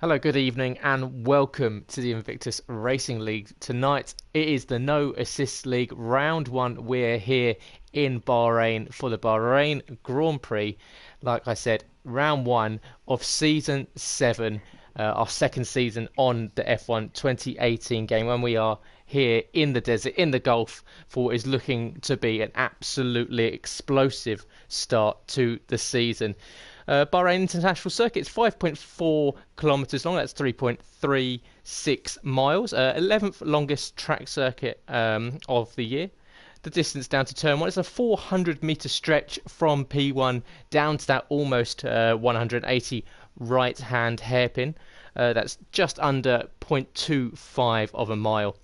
Hello, good evening, and welcome to the Invictus Racing League. Tonight, it is the No Assist League Round 1. We're here in Bahrain for the Bahrain Grand Prix. Like I said, Round 1 of Season 7, our second season on the F1 2018 game, when we are here in the desert, in the Gulf, for what is looking to be an absolutely explosive start to the season. Bahrain International Circuit is 5.4 kilometres long. That's 3.36 miles. 11th longest track circuit of the year. The distance down to turn 1 is a 400-metre stretch from P1 down to that almost 180 right-hand hairpin. That's just under 0.25 of a mile.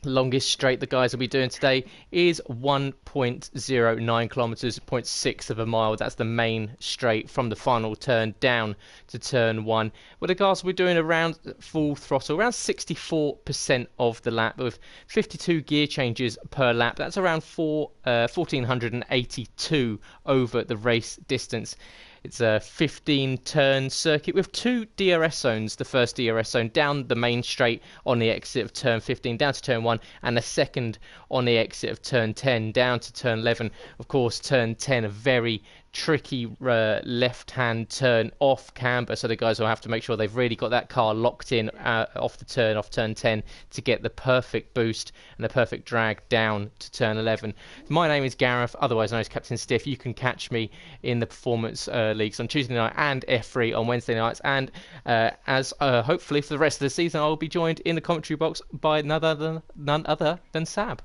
Longest straight the guys will be doing today is 1.09 kilometres, 0.6 of a mile. That's the main straight from the final turn down to turn 1. Where the guys will be doing around full throttle, around 64% of the lap, with 52 gear changes per lap. That's around 1,482 over the race distance. It's a 15-turn circuit with 2 DRS zones. The first DRS zone down the main straight on the exit of turn 15 down to turn 1, and the second on the exit of turn 10 down to turn 11. Of course, turn 10, a very tricky left-hand turn off camber, so the guys will have to make sure they've really got that car locked in off turn 10 to get the perfect boost and the perfect drag down to turn 11. My name is Gareth, otherwise known as Captain Stiff. You can catch me in the performance leagues on Tuesday night and F3 on Wednesday nights, and as hopefully for the rest of the season, I will be joined in the commentary box by none other than Sab.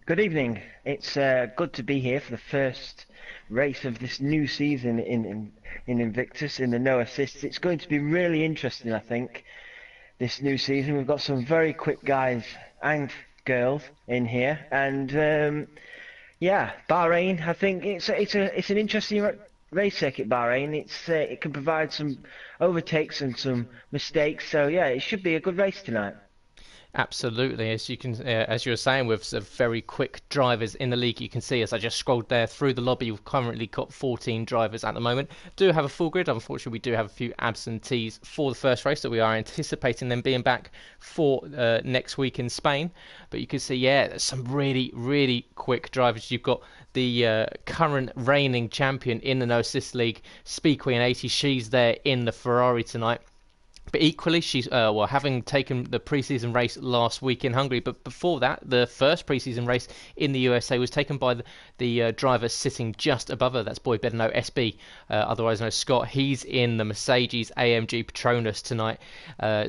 Good evening. It's good to be here for the first race of this new season in Invictus in the no assists. It's going to be really interesting, I think, this new season. We've got some very quick guys and girls in here, and yeah, Bahrain. I think it's an interesting race circuit. Bahrain. It can provide some overtakes and some mistakes. So yeah, it should be a good race tonight. Absolutely, as you can, as you were saying, with some very quick drivers in the league, you can see as I just scrolled there through the lobby, we've currently got 14 drivers at the moment. Do have a full grid. Unfortunately, we do have a few absentees for the first race, so we are anticipating them being back for next week in Spain. But you can see, yeah, there's some really quick drivers. You've got the current reigning champion in the No Assist League, Speed Queen 80. She's there in the Ferrari tonight. But equally, she's having taken the pre-season race last week in Hungary. But before that, the first pre-season race in the USA was taken by the driver sitting just above her. That's Boy Better Know SB, otherwise known as Scott. He's in the Mercedes AMG Petronas tonight.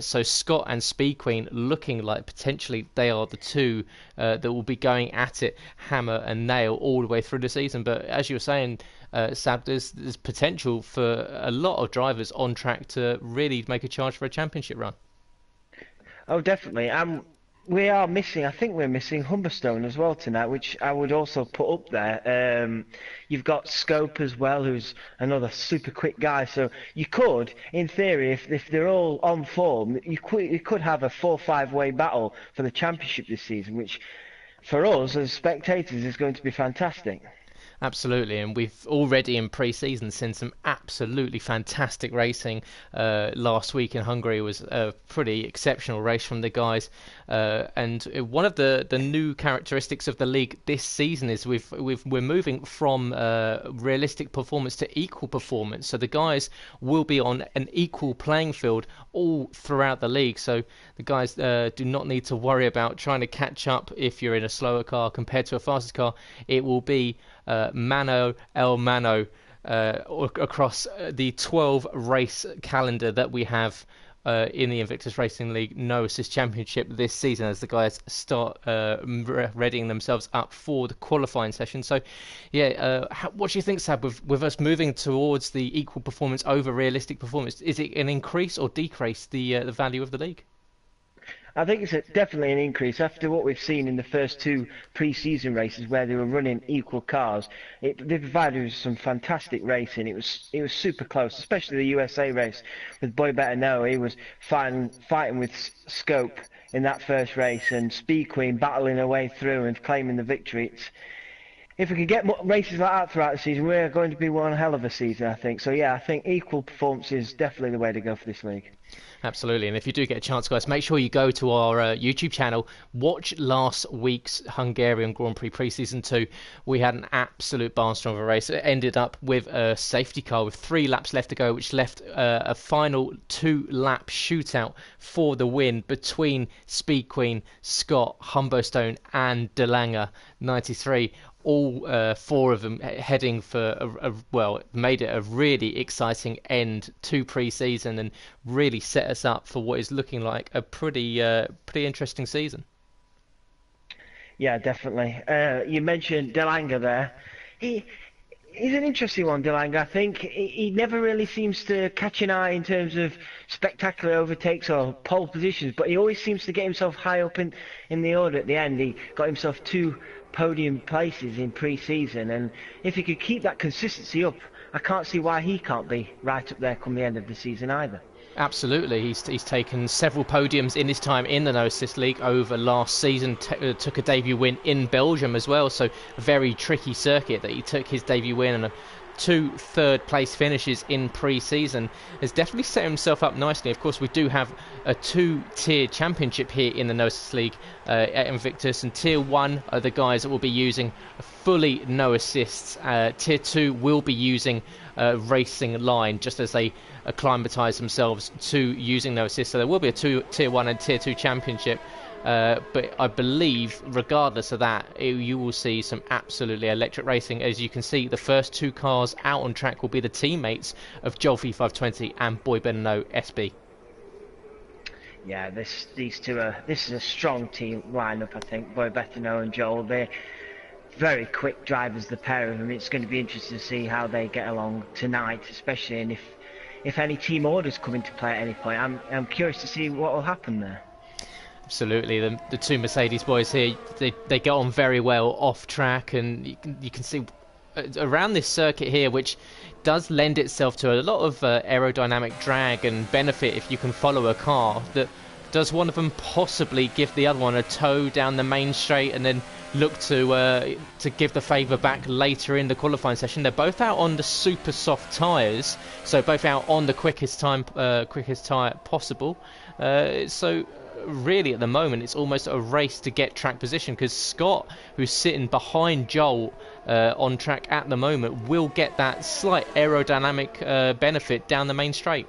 So Scott and Speed Queen looking like potentially they are the two that will be going at it hammer and nail all the way through the season. But as you were saying, Sab, there's potential for a lot of drivers on track to really make a charge for a championship run. Oh, definitely. We are missing. I think we're missing Humberstone as well tonight, which I would also put up there. You've got Scope as well, who's another super quick guy. So you could, in theory, if they're all on form, you could have a 4-5-way battle for the championship this season, which for us as spectators is going to be fantastic. Absolutely, and we've already in pre-season seen some absolutely fantastic racing. Last week in Hungary was a pretty exceptional race from the guys, and one of the new characteristics of the league this season is we're moving from realistic performance to equal performance. So the guys will be on an equal playing field all throughout the league. So the guys do not need to worry about trying to catch up if you're in a slower car compared to a faster car. It will be mano el mano across the 12 race calendar that we have in the Invictus Racing League No Assist Championship this season, as the guys start readying themselves up for the qualifying session. So yeah, what do you think, Sab, with us moving towards the equal performance over realistic performance? Is it an increase or decrease the value of the league? I think it's definitely an increase after what we've seen in the first two pre-season races where they were running equal cars. They provided us some fantastic racing. It was super close, especially the USA race with Boy Better Know. He was fighting with Scope in that first race, and Speed Queen battling her way through and claiming the victory. if we can get more races like that throughout the season, we're going to be one hell of a season, I think. So yeah, I think equal performance is definitely the way to go for this league. Absolutely, and if you do get a chance, guys, make sure you go to our YouTube channel, watch last week's Hungarian Grand Prix Pre-Season 2. We had an absolute barnstorm of a race. It ended up with a safety car with 3 laps left to go, which left a final 2-lap shootout for the win between Speed Queen, Scott, Humbostone and De Lange 93. All 4 of them heading for made it a really exciting end to pre-season and really set us up for what is looking like a pretty interesting season. Yeah, definitely. You mentioned De Lange there. He's an interesting one, De Lange. I think he never really seems to catch an eye in terms of spectacular overtakes or pole positions, but he always seems to get himself high up in the order at the end. He got himself 2 podium places in pre-season, and if he could keep that consistency up, I can't see why he can't be right up there come the end of the season either. Absolutely, he's taken several podiums in his time in the No Assist League over last season. Took a debut win in Belgium as well, so a very tricky circuit that he took his debut win, and 2 third-place finishes in pre-season has definitely set himself up nicely. Of course, we do have a 2-tier championship here in the No Assist League at Invictus, and Tier 1 are the guys that will be using fully no assists. Tier 2 will be using racing line just as they acclimatise themselves to using no assists. So there will be a Tier 1 and Tier 2 championship. But I believe, regardless of that, you will see some absolutely electric racing. As you can see, the first 2 cars out on track will be the teammates of Joel V520 and Boy Benno SB. Yeah, this is a strong team lineup, I think. Boy Benno and Joel, they're very quick drivers, the pair of them. It's going to be interesting to see how they get along tonight, especially, and if any team orders come into play at any point. I'm curious to see what will happen there. Absolutely, the 2 Mercedes boys here, they get on very well off track, and you can see around this circuit here, which does lend itself to a lot of aerodynamic drag and benefit if you can follow a car. That does one of them possibly give the other one a tow down the main straight and then look to give the favour back later in the qualifying session? They're both out on the super soft tyres, so both out on the quickest tyre possible. So really at the moment it's almost a race to get track position, because Scott, who's sitting behind Joel on track at the moment, will get that slight aerodynamic benefit down the main straight.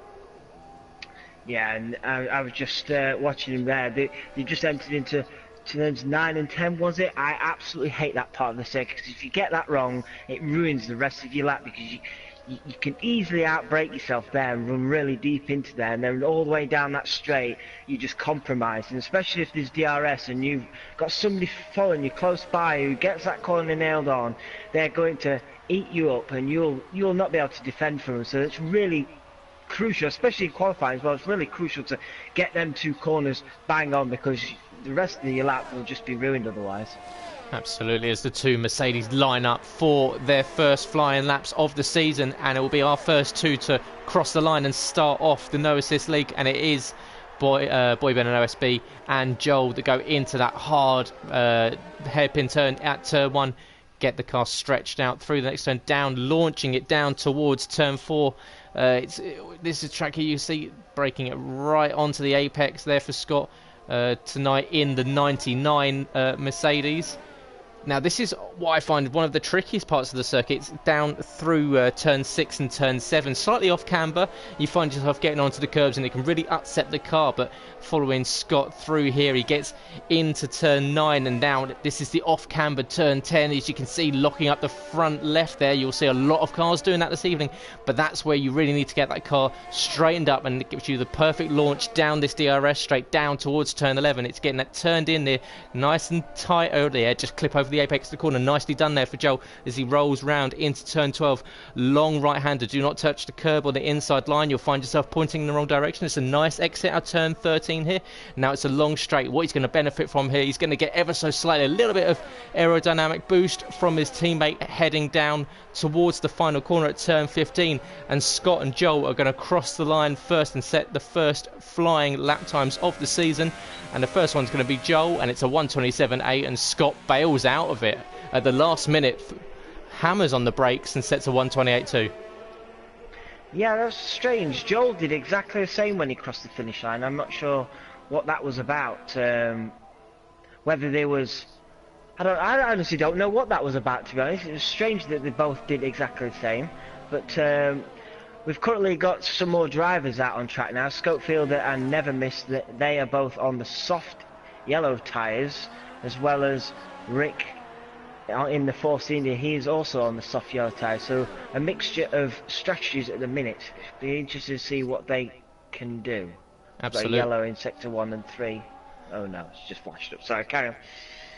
Yeah, and I was just watching him there. They just entered into turns 9 and 10, was it? I absolutely hate that part of the circuit, because if you get that wrong, it ruins the rest of your lap, because you can easily outbrake yourself there and run really deep into there, and then all the way down that straight you just compromise. And especially if there's DRS and you've got somebody following you close by who gets that corner nailed on, they're going to eat you up, and you'll not be able to defend from them. So it's really crucial, especially in qualifying as well. It's really crucial to get them 2 corners bang on, because the rest of your lap will just be ruined otherwise. Absolutely, as the 2 Mercedes line up for their first flying laps of the season, and it will be our first 2 to cross the line and start off the No Assist League, and it is Boy Benno SB and Joel that go into that hard hairpin turn at turn 1, get the car stretched out through the next turn, down, launching it down towards turn 4. This is a track here you see breaking it right onto the apex there for Scott tonight in the 99 Mercedes. Now this is what I find one of the trickiest parts of the circuit. It's down through turn 6 and turn 7, slightly off camber. You find yourself getting onto the curbs and it can really upset the car, but following Scott through here, he gets into turn 9, and now this is the off camber turn 10, as you can see, locking up the front left there. You'll see a lot of cars doing that this evening, but that's where you really need to get that car straightened up, and it gives you the perfect launch down this DRS straight down towards turn 11. It's getting that turned in there nice and tight over there, just clip over the apex of the corner. Nicely done there for Joel as he rolls round into turn 12. Long right-hander, do not touch the curb or the inside line. You'll find yourself pointing in the wrong direction. It's a nice exit out of turn 13 here. Now it's a long straight. What he's going to benefit from here, he's going to get ever so slightly a little bit of aerodynamic boost from his teammate heading down towards the final corner at turn 15, and Scott and Joel are going to cross the line first and set the first flying lap times of the season. And the first one's going to be Joel, and it's a 1:27.8, and Scott bails out of it at the last minute hammers on the brakes and sets a 1:28.2. Yeah, that's strange. Joel did exactly the same when he crossed the finish line. I'm not sure what that was about. Whether there was, I honestly don't know what that was about, to be honest. It was strange that they both did exactly the same. But we've currently got some more drivers out on track now. Scopefielder and Never Miss, they are both on the soft yellow tyres, as well as Rick in the Force India. He is also on the soft yellow tyres. So a mixture of strategies at the minute. Be interested to see what they can do. Absolutely. Yellow in sector 1 and 3. Oh no, it's just flashed up. Sorry, carry on.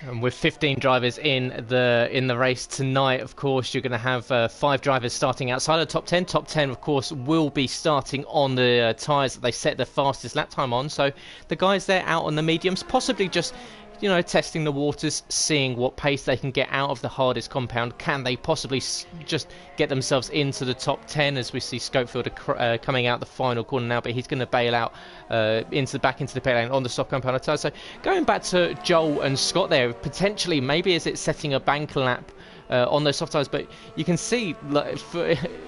And with 15 drivers in the race tonight, of course, you're going to have 5 drivers starting outside of the top 10. Top 10, of course, will be starting on the tyres that they set the fastest lap time on. So the guys there out on the mediums, possibly just, testing the waters, seeing what pace they can get out of the hardest compound. Can they possibly just get themselves into the top 10, as we see Scopefielder coming out the final corner now, but he's going to bail out back into the pit lane on the soft compound tyre. So going back to Joel and Scott there, potentially, maybe is it setting a bank lap on those soft tyres, but you can see,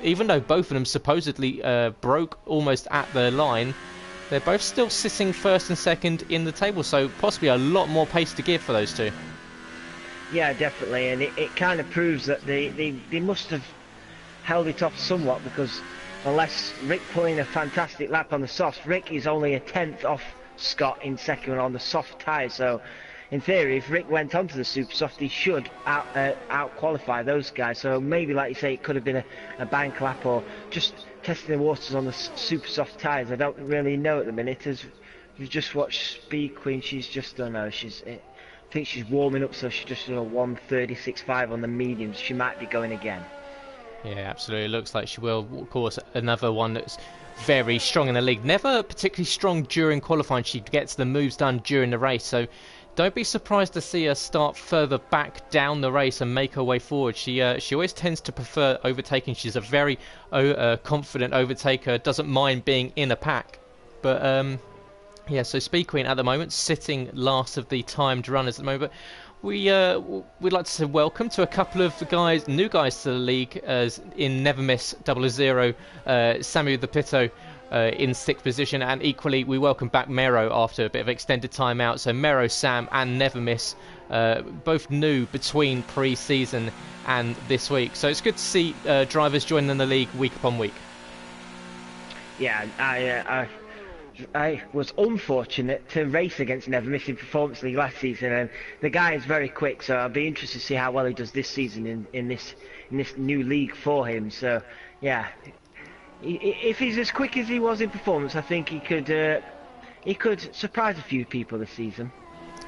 even though both of them supposedly broke almost at the line, they're both still sitting first and second in the table, so possibly a lot more pace to give for those two. Yeah, definitely, and it kind of proves that they must have held it off somewhat, because unless Rick pulling a fantastic lap on the soft, Rick is only a tenth off Scott in second on the soft tyre, so in theory, if Rick went onto the super soft, he should out qualify those guys. So maybe, like you say, it could have been a bank lap, or just testing the waters on the super soft tyres. I don't really know at the minute. As we've just watched Speed Queen, she's just, I don't know, I think she's warming up, so she's just 1:36.5 on the mediums. She might be going again. Yeah, absolutely. Looks like she will. Of course, another one that's very strong in the league. Never particularly strong during qualifying. She gets the moves done during the race, so don't be surprised to see her start further back down the race and make her way forward. She always tends to prefer overtaking. She's a very confident overtaker, doesn't mind being in a pack. But yeah, so Speed Queen at the moment sitting last of the timed runners at the moment. We'd like to say welcome to a couple of new guys to the league, as in Never Miss 000, Samu the Pito in 6th position, and equally we welcome back Mero after a bit of extended time out. So Mero, Sam and Never Miss, both new between pre-season and this week. So it's good to see drivers joining the league week upon week. Yeah, I was unfortunate to race against Never Miss in Performance League last season, and the guy is very quick, so I'll be interested to see how well he does this season in this new league for him. So yeah, if he's as quick as he was in Performance, I think he could surprise a few people this season.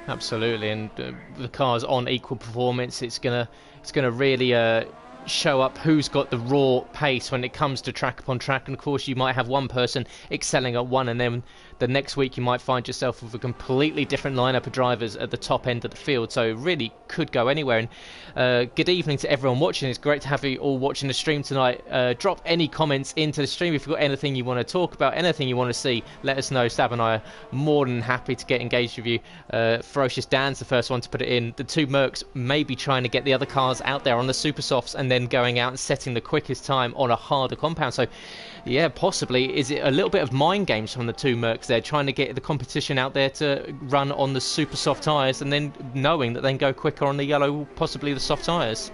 Absolutely, and the car's on equal performance. It's gonna really show up who's got the raw pace when it comes to track upon track. And of course, you might have one person excelling at one, and then the next week you might find yourself with a completely different lineup of drivers at the top end of the field. So it really could go anywhere. And good evening to everyone watching. It's great to have you all watching the stream tonight. Drop any comments into the stream if you've got anything you want to talk about, anything you want to see. Let us know. Stab and I are more than happy to get engaged with you. Ferocious Dan's the first one to put it in. The two Mercs may be trying to get the other cars out there on the super softs and then going out and setting the quickest time on a harder compound. So yeah, possibly is it a little bit of mind games from the two Mercs there, trying to get the competition out there to run on the super soft tyres, and then knowing that they can go quicker on the yellow, possibly the soft tyres.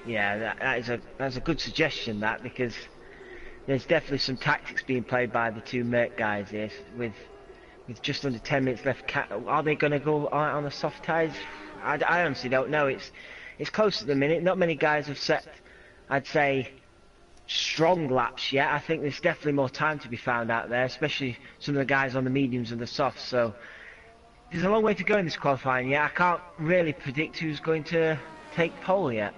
Yeah, that's a good suggestion, that, because there's definitely some tactics being played by the two Merc guys here. With just under 10 minutes left, are they going to go on the soft tyres? I honestly don't know. It's close at the minute. Not many guys have set, I'd say, strong laps yet. I think there's definitely more time to be found out there, especially some of the guys on the mediums and the softs. So there's a long way to go in this qualifying. Yeah, I can't really predict who's going to take pole yet.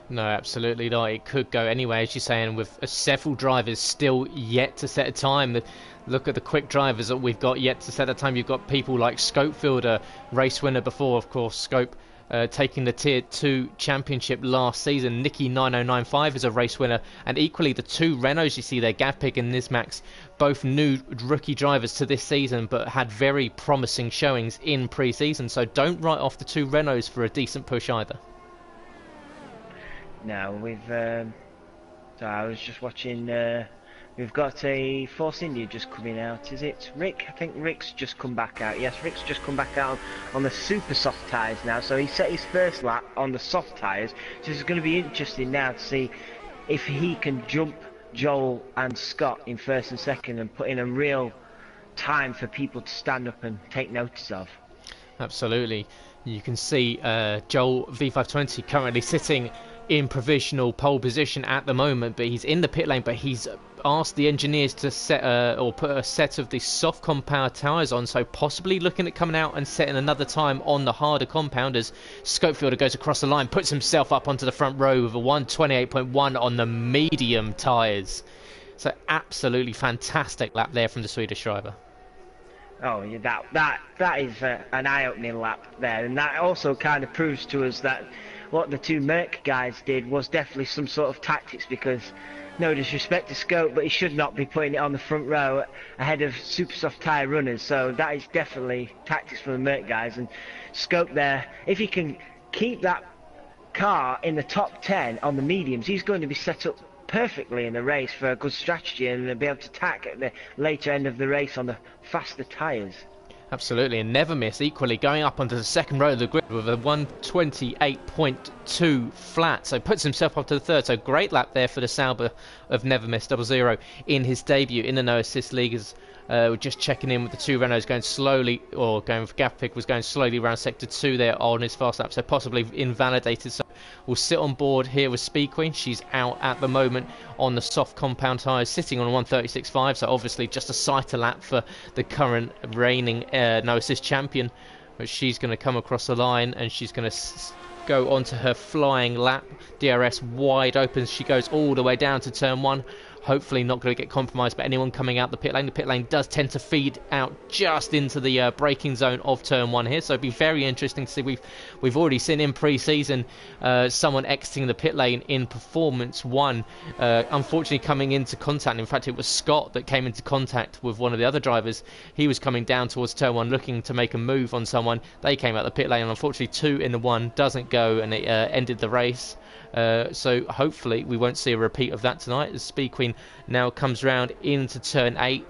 No, absolutely not. It could go anyway, as you're saying, with several drivers still yet to set a time. Look at the quick drivers that we've got yet to set a time. You've got people like Scopefielder, race winner before, of course, Scope. taking the Tier 2 championship last season. Nikki 9095 is a race winner, and equally the two Renaults you see there, Gavpig and Nismax, both new rookie drivers to this season, but had very promising showings in pre-season. So don't write off the two Renaults for a decent push either. No, so I was just watching. We've got a Force India just coming out. Is it Rick? I think Rick's just come back out. Yes, Rick's just come back out on the super soft tyres now. So he set his first lap on the soft tyres. So it's going to be interesting now to see if he can jump Joel and Scott in first and second and put in a real time for people to stand up and take notice of. Absolutely. You can see Joel V520 currently sitting in provisional pole position at the moment, but he's in the pit lane, but he's asked the engineers to set or put a set of the soft compound tyres on, so possibly looking at coming out and setting another time on the harder compound as Scopefielder goes across the line, puts himself up onto the front row with a 1:28.1 on the medium tyres. So absolutely fantastic lap there from the Swedish driver. Oh, yeah, that is an eye-opening lap there, and that also kind of proves to us that what the two Merc guys did was definitely some sort of tactics, because no disrespect to Scope, but he should not be putting it on the front row ahead of super soft tyre runners. So that is definitely tactics from the Merc guys. And Scope there, if he can keep that car in the top 10 on the mediums, he's going to be set up perfectly in the race for a good strategy and be able to tack at the later end of the race on the faster tyres. Absolutely, and Never Miss equally going up onto the second row of the grid with a 1:28.2 flat, so puts himself up to the third. So great lap there for the Sauber of Never Miss 00 in his debut in the No Assist League. As we're just checking in with the two Renaults going slowly, or going for Gavpig was going slowly around sector 2 there on his fast lap, so possibly invalidated. So we'll sit on board here with Speed Queen. She's out at the moment on the soft compound tyres, sitting on 1:36.5, so obviously just a sighter lap for the current reigning No Assist champion. But she's going to come across the line and she's going to go onto her flying lap. DRS wide open, she goes all the way down to turn 1. Hopefully not going to get compromised by anyone coming out the pit lane. The pit lane does tend to feed out just into the braking zone of turn 1 here, so it'd be very interesting to see. We've already seen in pre-season someone exiting the pit lane in Performance 1, unfortunately coming into contact. In fact, it was Scott that came into contact with one of the other drivers. He was coming down towards turn 1 looking to make a move on someone. They came out the pit lane, and unfortunately 2 in the 1 doesn't go, and it ended the race. So hopefully we won't see a repeat of that tonight, as Speed Queen now comes round into turn 8,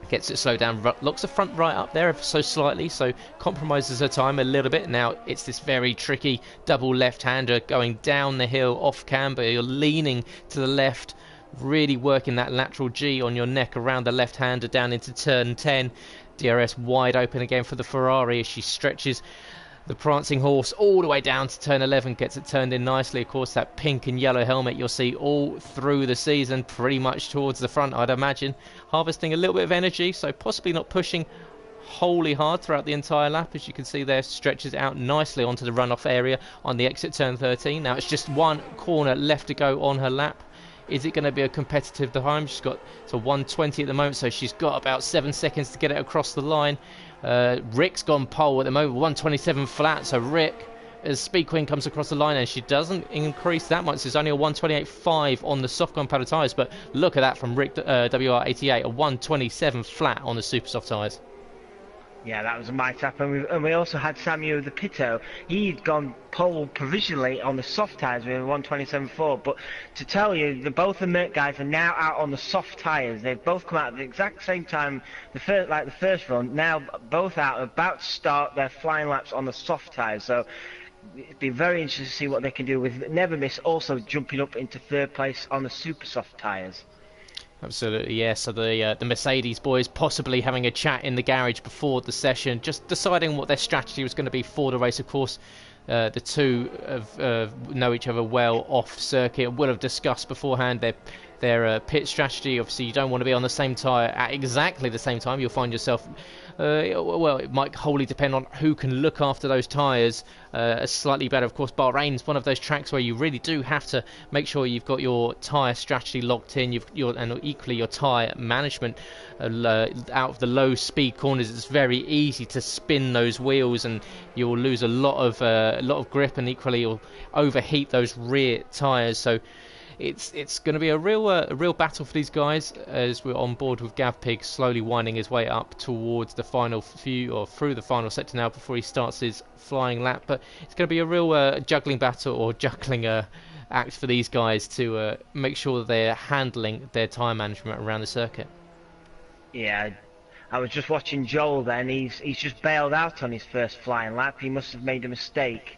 gets it slowed down, locks the front right up there ever so slightly, so compromises her time a little bit. Now it's this very tricky double left-hander going down the hill off camber. You're leaning to the left, really working that lateral G on your neck around the left-hander down into turn 10. DRS wide open again for the Ferrari as she stretches the prancing horse all the way down to turn 11, gets it turned in nicely. Of course, that pink and yellow helmet you'll see all through the season, pretty much towards the front, I'd imagine. Harvesting a little bit of energy, so possibly not pushing wholly hard throughout the entire lap. As you can see there, stretches out nicely onto the runoff area on the exit turn 13. Now it's just one corner left to go on her lap. Is it going to be a competitive time? She's got to 1:20 at the moment, so she's got about 7 seconds to get it across the line. Rick's gone pole at the moment, 1:27 flat, so Rick, as Speed Queen comes across the line, and she doesn't increase that much, there's only a 1:28.5 on the soft compound tyres, but look at that from Rick WR88, a 1:27 flat on the super soft tyres. Yeah, that was a might tap, and we also had Samuel the Pito. He'd gone pole provisionally on the soft tyres with a 1:27.4, but to tell you, both the Merc guys are now out on the soft tyres. They've both come out at the exact same time, the first run, now both out, about to start their flying laps on the soft tyres. So it'd be very interesting to see what they can do with Never Miss also jumping up into third place on the super soft tyres. Absolutely, yes. So the Mercedes boys possibly having a chat in the garage before the session, just deciding what their strategy was going to be for the race. Of course, the two know each other well off circuit, will have discussed beforehand their pit strategy. Obviously, you don't want to be on the same tyre at exactly the same time. You'll find yourself well, it might wholly depend on who can look after those tyres slightly better. Of course, Bahrain's one of those tracks where you really do have to make sure you've got your tyre strategy locked in, and equally your tyre management out of the low speed corners. It's very easy to spin those wheels, and you'll lose a lot of grip, and equally you'll overheat those rear tyres. So it's going to be a real battle for these guys as we're on board with Gav Pig slowly winding his way up towards the final few, or through the final sector now, before he starts his flying lap. But it's going to be a real juggling battle, or juggling act for these guys to make sure that they're handling their time management around the circuit. Yeah, I was just watching Joel then. He's just bailed out on his first flying lap. He must have made a mistake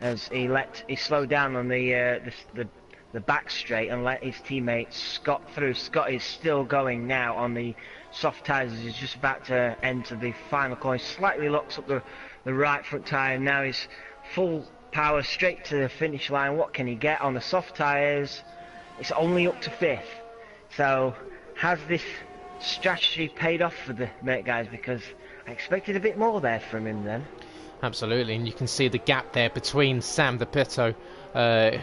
as he slowed down on the back straight and let his teammate Scott through. Scott is still going now on the soft tyres as he's just about to enter the final corner. He slightly locks up the right front tyre, and now he's full power straight to the finish line. What can he get on the soft tyres? It's only up to 5th. So has this strategy paid off for the mate guys? Because I expected a bit more there from him then. Absolutely, and you can see the gap there between Sam the Pitto,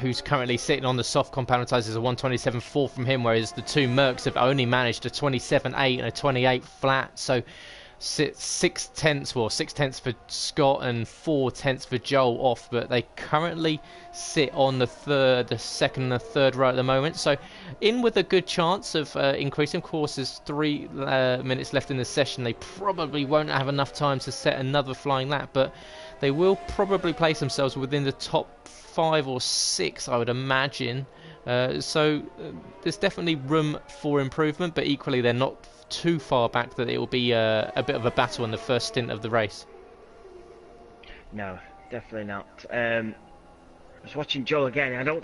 who's currently sitting on the soft compound tyres, is a 127.4 from him, whereas the two Mercs have only managed a 27.8 and a 28 flat. So 6 tenths for Scott and 4 tenths for Joel off, but they currently sit on the second and the third row at the moment, so in with a good chance of increasing. Of course, there's 3 minutes left in the session. They probably won't have enough time to set another flying lap, but they will probably place themselves within the top 5 or 6, I would imagine. So there's definitely room for improvement, but equally they're not too far back that it will be a bit of a battle in the first stint of the race. No, definitely not. I was watching Joel again.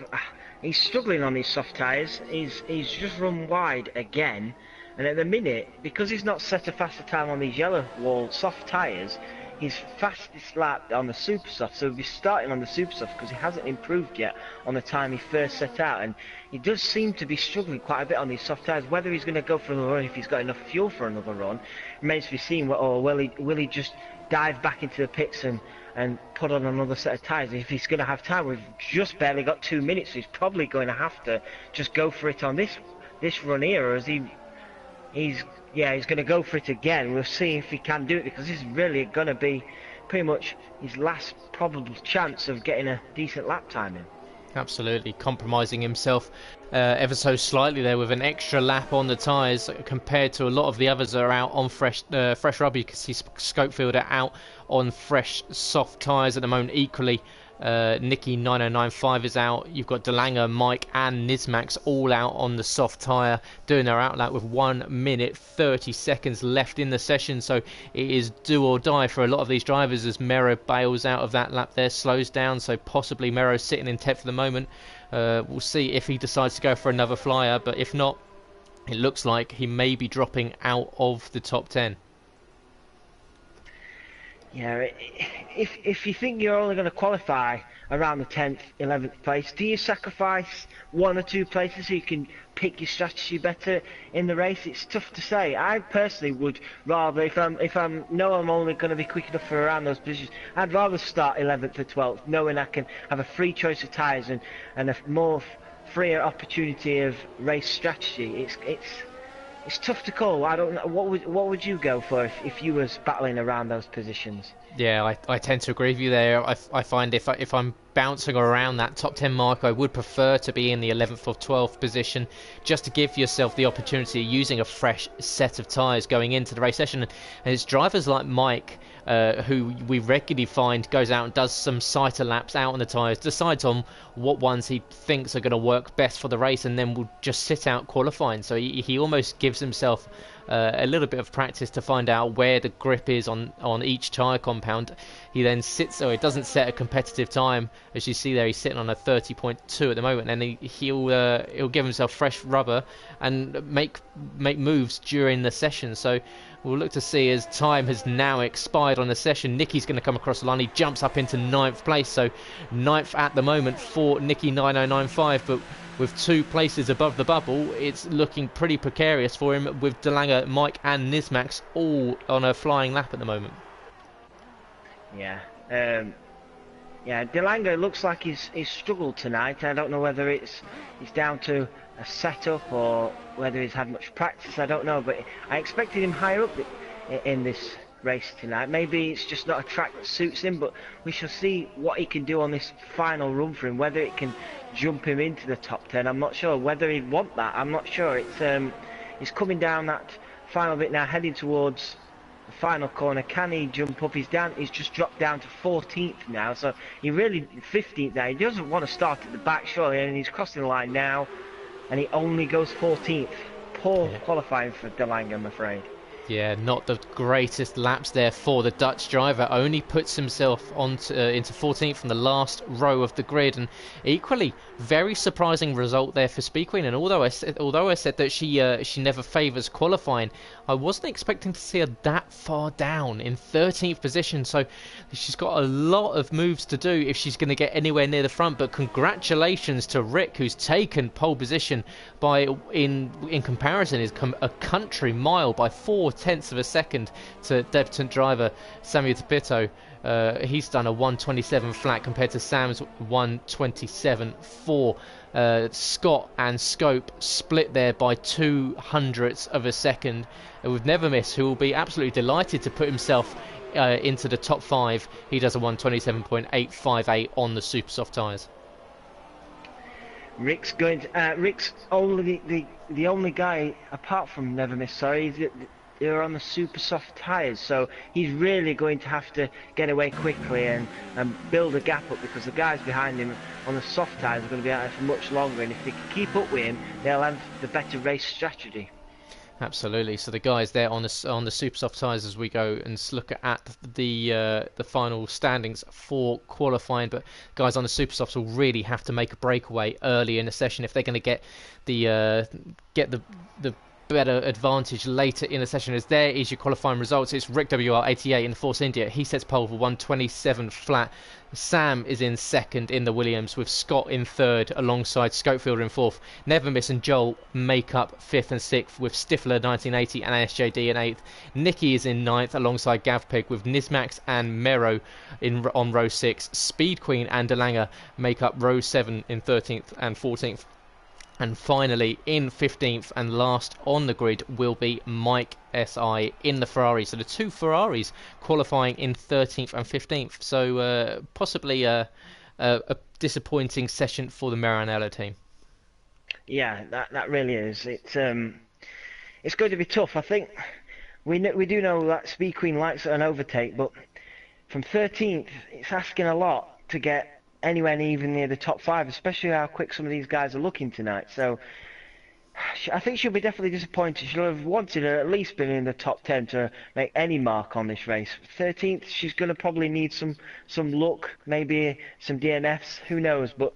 He's struggling on these soft tyres. He's just run wide again, and at the minute, because he's not set a faster time on these yellow wall soft tyres, his fastest lap on the super soft, so he'll be starting on the super soft because he hasn't improved yet on the time he first set out, and he does seem to be struggling quite a bit on these soft tyres. Whether he's going to go for another run, if he's got enough fuel for another run, remains to be seen. Or will he just dive back into the pits and put on another set of tyres if he's going to have time? We've just barely got 2 minutes, so he's probably going to have to just go for it on this run here, or as he's going to go for it again. We'll see if he can do it, because this is really going to be pretty much his last probable chance of getting a decent lap time in. Absolutely, compromising himself ever so slightly there with an extra lap on the tyres compared to a lot of the others that are out on fresh rubber. You can see Scopefield are out on fresh soft tyres at the moment equally. Nicky 9095 is out. You've got Delanger, Mike and Nismax all out on the soft tyre doing their outlap with 1 minute 30 seconds left in the session, so it is do or die for a lot of these drivers as Mero bails out of that lap there, slows down, so possibly Mero sitting in 10th for the moment. We'll see if he decides to go for another flyer, but if not, it looks like he may be dropping out of the top 10. Yeah, if you think you're only going to qualify around the 10th, 11th place, do you sacrifice 1 or 2 places so you can pick your strategy better in the race? It's tough to say. I personally would rather, if I'm only going to be quick enough for around those positions, I'd rather start 11th or 12th, knowing I can have a free choice of tyres and a more freer opportunity of race strategy. It's tough to call. I don't know. What would you go for if you was battling around those positions? Yeah, I tend to agree with you there. I find if I'm bouncing around that top 10 mark, I would prefer to be in the 11th or 12th position, just to give yourself the opportunity of using a fresh set of tyres going into the race session. And it's drivers like Mike, who we regularly find goes out and does some sighter laps out on the tyres, decides on what ones he thinks are going to work best for the race, and then will just sit out qualifying. So he almost gives himself a little bit of practice to find out where the grip is on each tyre compound. He then sits, so it doesn't set a competitive time. As you see there, he's sitting on a 30.2 at the moment, and he'll give himself fresh rubber and make moves during the session. So we'll look to see as time has now expired on the session. Nicky's going to come across the line. He jumps up into ninth place, so ninth at the moment for Nicky 9095, but with 2 places above the bubble, it's looking pretty precarious for him, with Delanger, Mike and Nismax all on a flying lap at the moment. Yeah. Yeah, Delanger looks like he's struggled tonight. I don't know whether it's down to a setup or whether he's had much practice. I don't know, but I expected him higher up in this race tonight. Maybe it's just not a track that suits him, but we shall see what he can do on this final run for him. Whether it can jump him into the top 10, I'm not sure. Whether he'd want that, I'm not sure. He's coming down that final bit now, heading towards the final corner. Can he jump up? He's just dropped down to 14th now, so he really 15th now. He doesn't want to start at the back surely, and he's crossing the line now, and he only goes 14th. Poor qualifying for Delanger, I'm afraid. Yeah, not the greatest laps there for the Dutch driver. Only puts himself into 14th from the last row of the grid, and equally very surprising result there for Speed Queen. And although I said that she never favours qualifying, I wasn't expecting to see her that far down in 13th position. So she's got a lot of moves to do if she's going to get anywhere near the front. But congratulations to Rick, who's taken pole position by in comparison is a country mile by 0.4 of a second to debutant driver Samuel Tepito. He's done a 1:27 flat compared to Sam's 1:27.4. Scott and Scope split there by 0.02 of a second. With Nevermiss, who will be absolutely delighted to put himself into the top 5. He does a 1:27.858 on the super soft tyres. Rick's only the only guy apart from Nevermiss. Sorry, they're on the super soft tyres, so he's really going to have to get away quickly and build a gap up, because the guys behind him on the soft tyres are going to be out there for much longer, and if they can keep up with him, they'll have the better race strategy. Absolutely. So the guys there on the super soft tyres as we go and look at the final standings for qualifying. But guys on the super softs will really have to make a breakaway early in the session if they're going to get the better advantage later in the session. As there is your qualifying results. It's Rick WR88 in the Force India. He sets pole for 1:27 flat. Sam is in second in the Williams, with Scott in third alongside Scopefield in fourth. Nevermiss and Joel make up fifth and sixth, with Stifler 1980 and SJD in eighth. Nicky is in ninth alongside Gavpig, with Nismax and Mero on row 6. Speed Queen and Delanger make up row 7 in 13th and 14th. And finally, in 15th and last on the grid will be Mike SI in the Ferrari. So the 2 Ferraris qualifying in 13th and 15th. So possibly a disappointing session for the Maranello team. Yeah, that really is. It's going to be tough. I think we do know that Speed Queen likes an overtake, but from 13th, it's asking a lot to get anywhere even near the top 5, especially how quick some of these guys are looking tonight. So I think she'll be definitely disappointed. She'll have wanted to at least been in the top 10 to make any mark on this race. 13th, she's going to probably need some luck, maybe some DNFs, who knows. But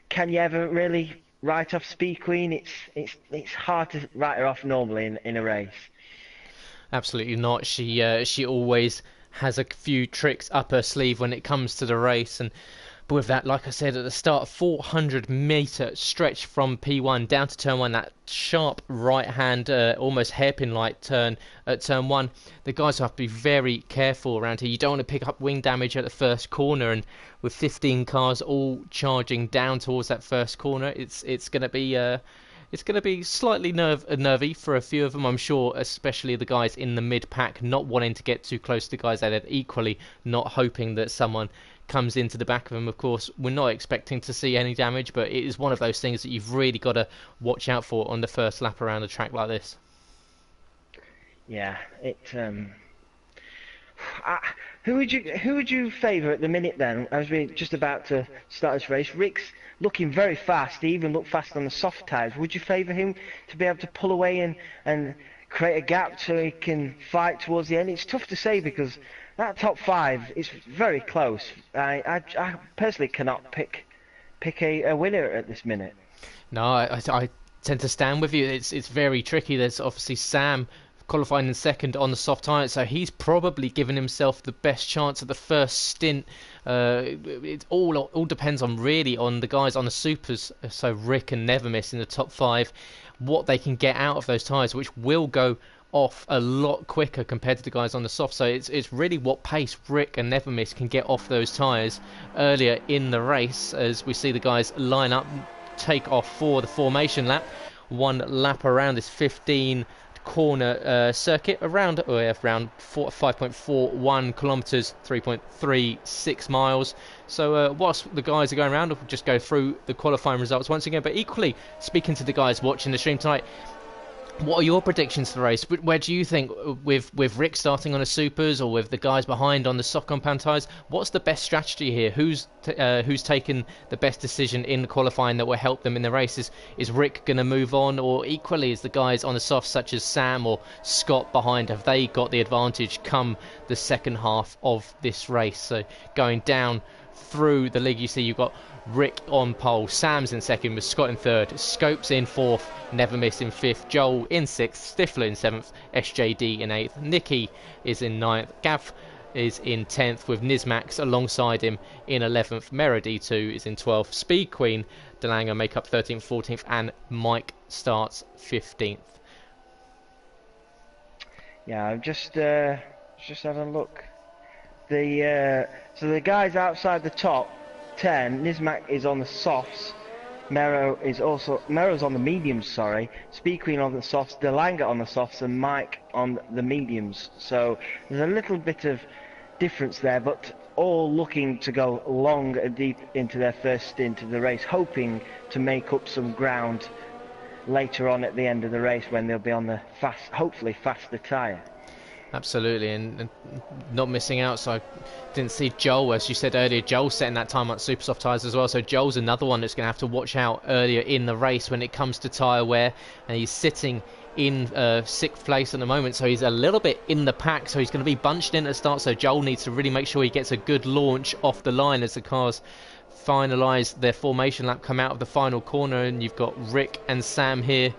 can you ever really write off Speed Queen? It's hard to write her off normally in a race. Absolutely not. She always has a few tricks up her sleeve when it comes to the race. But with that, like I said at the start, 400-metre stretch from P1 down to turn 1, that sharp right-hand, almost hairpin-like turn at turn 1. The guys have to be very careful around here. You don't want to pick up wing damage at the first corner, and with 15 cars all charging down towards that first corner, it's going to be slightly nervy for a few of them, I'm sure, especially the guys in the mid-pack, not wanting to get too close to the guys ahead, equally not hoping that someone comes into the back of them. Of course, we're not expecting to see any damage, but it is one of those things that you've really got to watch out for on the first lap around a track like this. Yeah, who would you favour at the minute then, as we're just about to start this race? Rick's looking very fast. He even looked fast on the soft tyres. Would you favour him to be able to pull away and create a gap so he can fight towards the end? It's tough to say, because that top 5 is very close. I personally cannot pick a winner at this minute. No, I tend to stand with you. It's very tricky. There's obviously Sam qualifying in second on the soft tyre, so he's probably given himself the best chance at the first stint. It all depends on really on the guys on the supers, so Rick and Nevermiss in the top 5, what they can get out of those tyres, which will go off a lot quicker compared to the guys on the soft. So it's really what pace Rick and Nevermiss can get off those tyres earlier in the race, as we see the guys line up, take off for the formation lap. One lap around this 15 corner circuit, around 5.41 kilometers, 3.36 miles. So whilst the guys are going around, we'll just go through the qualifying results once again. But equally, speaking to the guys watching the stream tonight, what are your predictions for the race? Where do you think, with Rick starting on the supers or with the guys behind on the soft compound tyres, what's the best strategy here? Who's taken the best decision in qualifying that will help them in the races? Is Rick going to move on, or equally is the guys on the soft such as Sam or Scott behind, have they got the advantage come the second half of this race? So going down through the league, you see you've got Rick on pole, Sam's in second with Scott in third, Scopes in fourth, Nevermiss in fifth, Joel in sixth, Stifler in seventh, SJD in eighth, Nicky is in ninth, Gav is in 10th with Nizmax alongside him in 11th, Mera D2 is in 12th, Speed Queen, Delanga make up 13th, 14th, and Mike starts 15th. Yeah, I'm just having a look. So the guys outside the top 10, Nizmac is on the softs, Mero's on the mediums, sorry, Speed Queen on the softs, Delanga on the softs, and Mike on the mediums. So there's a little bit of difference there, but all looking to go long and deep into their first stint of the race, hoping to make up some ground later on at the end of the race when they'll be on the hopefully faster tyre. Absolutely, and not missing out. So I didn't see Joel, as you said earlier, Joel setting that time on super soft tyres as well. So Joel's another one that's going to have to watch out earlier in the race when it comes to tyre wear. And he's sitting in 6th place at the moment, so he's a little bit in the pack. So he's going to be bunched in at the start. So Joel needs to really make sure he gets a good launch off the line as the cars finalise their formation lap, come out of the final corner. And you've got Rick and Sam here,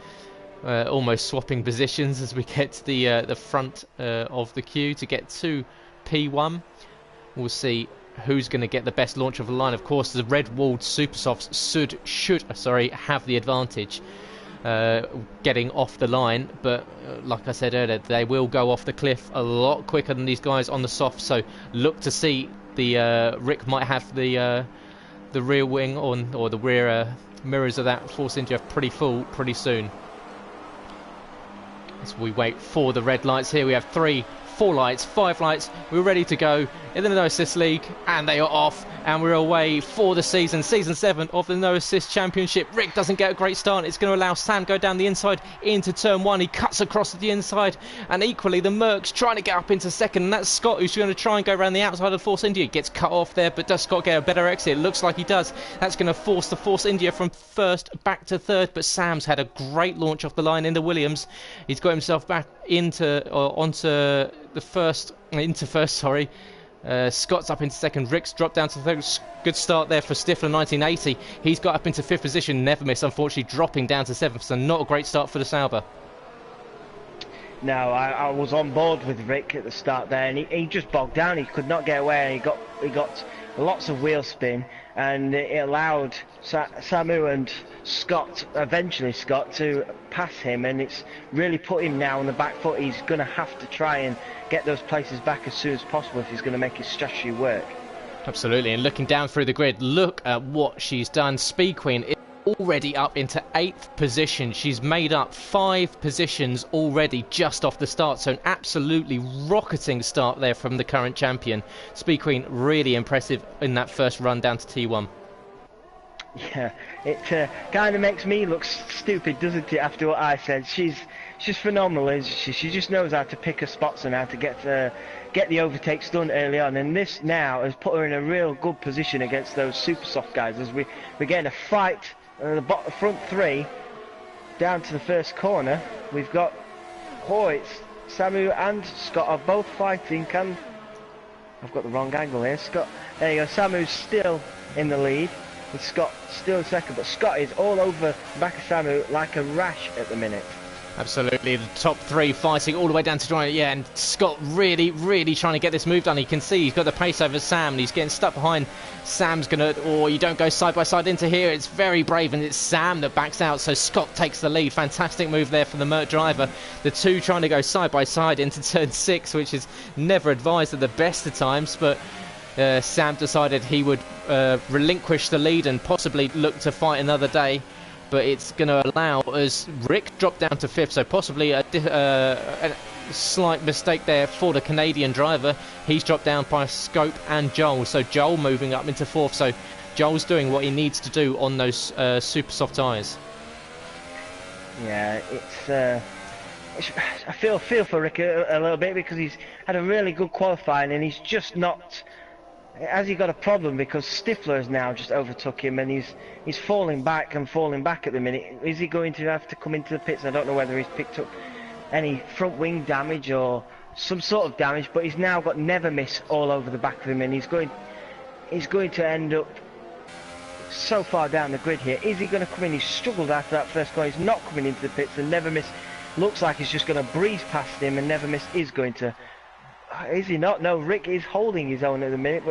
almost swapping positions as we get to the front of the queue to get to P1. We'll see who's going to get the best launch of the line. Of course, the red-walled Supersofts should have the advantage getting off the line, but like I said earlier, they will go off the cliff a lot quicker than these guys on the soft. So look to see the Rick might have the rear wing on, or the rear mirrors of that Force India pretty full pretty soon. As we wait for the red lights here, we have 3, 4 lights, 5 lights. We're ready to go in the No Assist League, and they are off, and we're away for the season 7 of the No Assist Championship. Rick doesn't get a great start. It's going to allow Sam to go down the inside into turn 1. He cuts across the inside, and equally the Mercs trying to get up into second, and that's Scott who's going to try and go around the outside of Force India. Gets cut off there, but does Scott get a better exit? It looks like he does. That's going to force the Force India from first back to third, but Sam's had a great launch off the line in the Williams. He's got himself back onto first. Scott's up into second. Rick's dropped down to third. Good start there for Stifler 1980. He's got up into 5th position. Nevermiss unfortunately dropping down to 7th, so not a great start for the Sauber. No, I was on board with Rick at the start there, and he just bogged down. He could not get away, and he got lots of wheel spin, and it allowed Samu and eventually Scott, to pass him, and it's really put him now on the back foot. He's going to have to try and get those places back as soon as possible if he's going to make his strategy work. Absolutely, and looking down through the grid, look at what she's done. Speed Queen is already up into 8th position. She's made up 5 positions already just off the start, so an absolutely rocketing start there from the current champion. Speed Queen really impressive in that first run down to T1. Yeah, it kind of makes me look stupid, doesn't it, after what I said. She's phenomenal, isn't she? She just knows how to pick her spots and how to get the overtakes done early on, and this now has put her in a real good position against those super soft guys, as we're getting a fight. The front 3 down to the first corner. We've got Samu and Scott are both fighting. I've got the wrong angle here. Scott, there you go. Samu's still in the lead, with Scott still in second, but Scott is all over the back of Samu like a rash at the minute. Absolutely, the top three fighting all the way down to dry. Yeah, and Scott really, really trying to get this move done. You can see he's got the pace over Sam, and he's getting stuck behind. Sam's gonna, or you don't go side by side into here. It's very brave, and it's Sam that backs out. So Scott takes the lead. Fantastic move there for the Merc driver. The two trying to go side by side into turn 6, which is never advised at the best of times, but Sam decided he would relinquish the lead and possibly look to fight another day. But it's going to allow as Rick dropped down to 5th, so possibly a slight mistake there for the Canadian driver. He's dropped down by Scope and Joel, so Joel moving up into 4th. So Joel's doing what he needs to do on those super soft tyres. Yeah, I feel for Rick a little bit, because he's had a really good qualifying, and he's just not. Has he got a problem, because Stifler has now just overtook him, and he's falling back at the minute. Is he going to have to come into the pits? I don't know whether he's picked up any front wing damage or some sort of damage, but he's now got never miss all over the back of him, and he's going to end up so far down the grid here. Is he going to come in? He's struggled after that first corner. He's not coming into the pits, and never miss looks like he's just going to breeze past him, and never miss is going to. Is he not? No, Rick is holding his own at the minute,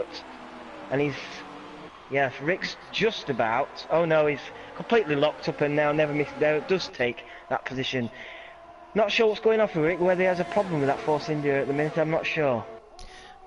yes, Rick's just about. Oh no, he's completely locked up, and now never miss does take that position. Not sure what's going on for Rick, whether he has a problem with that Force India at the minute. I'm not sure.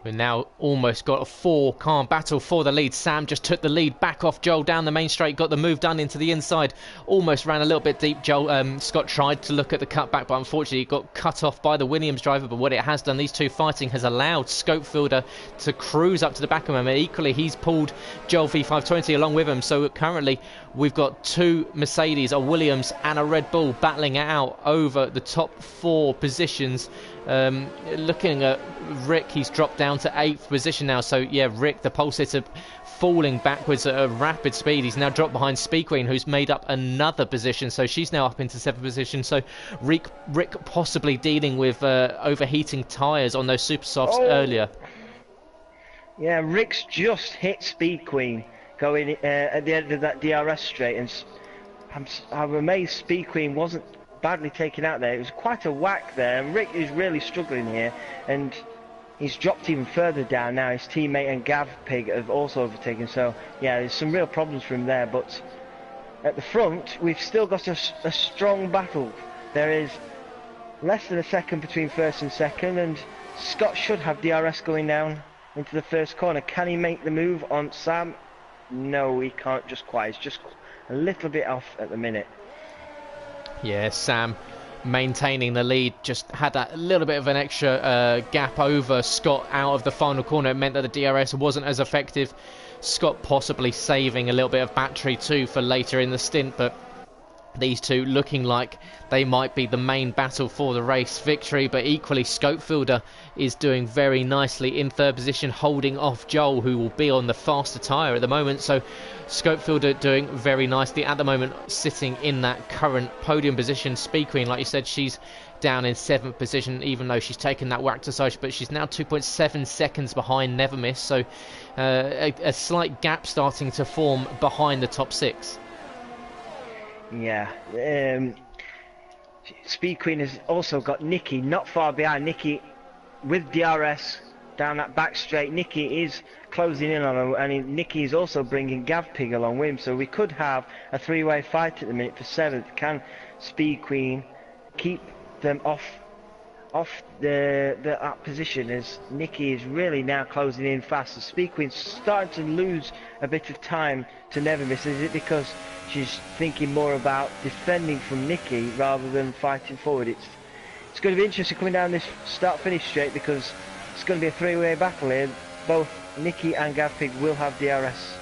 We've now almost got a 4-car battle for the lead. Sam just took the lead back off Joel down the main straight, got the move done into the inside, almost ran a little bit deep. Scott tried to look at the cutback, but unfortunately got cut off by the Williams driver. But what it has done, these two fighting, has allowed Scopefielder to cruise up to the back of him, and equally he's pulled Joel V520 along with him. So currently we've got 2 Mercedes, a Williams and a Red Bull battling it out over the top 4 positions. Looking at Rick, he's dropped down to 8th position now. So yeah, Rick, the pole sitter, falling backwards at a rapid speed. He's now dropped behind Speed Queen, who's made up another position, so she's now up into 7th position. So Rick possibly dealing with overheating tyres on those super softs earlier. Yeah, Rick's just hit Speed Queen going at the end of that DRS straight, and I'm amazed Speed Queen wasn't badly taken out there. It was quite a whack there, and Rick is really struggling here, and he's dropped even further down now. His teammate and Gav Pig have also overtaken, so yeah, there's some real problems for him there. But at the front, we've still got a strong battle. There is less than a second between first and second, and Scott should have DRS going down into the first corner. Can he make the move on Sam? No, he can't just quite. He's just a little bit off at the minute. Yeah, Sam maintaining the lead, just had that little bit of an extra gap over Scott out of the final corner. It meant that the DRS wasn't as effective. Scott possibly saving a little bit of battery too for later in the stint, but these two looking like they might be the main battle for the race victory. But equally, Scopefielder is doing very nicely in 3rd position, holding off Joel, who will be on the faster tyre at the moment. So Scopefielder doing very nicely at the moment, sitting in that current podium position. Speed Queen, like you said, she's down in 7th position, even though she's taken that whack to side, but she's now 2.7 seconds behind Never Miss. So a slight gap starting to form behind the top 6. Yeah, Speed Queen has also got Nikki not far behind. Nikki with DRS down that back straight. Nikki is closing in on her, and Nikki is also bringing Gav Pig along with him. So we could have a 3-way fight at the minute for 7th. Can Speed Queen keep them off that position, as Nikki is really now closing in fast? So Speed Queen's starting to lose a bit of time to Never Miss. Is it because she's thinking more about defending from Nikki rather than fighting forward? It's going to be interesting coming down this start-finish straight, because it's going to be a 3-way battle here. Both Nikki and Gav Pig will have DRS.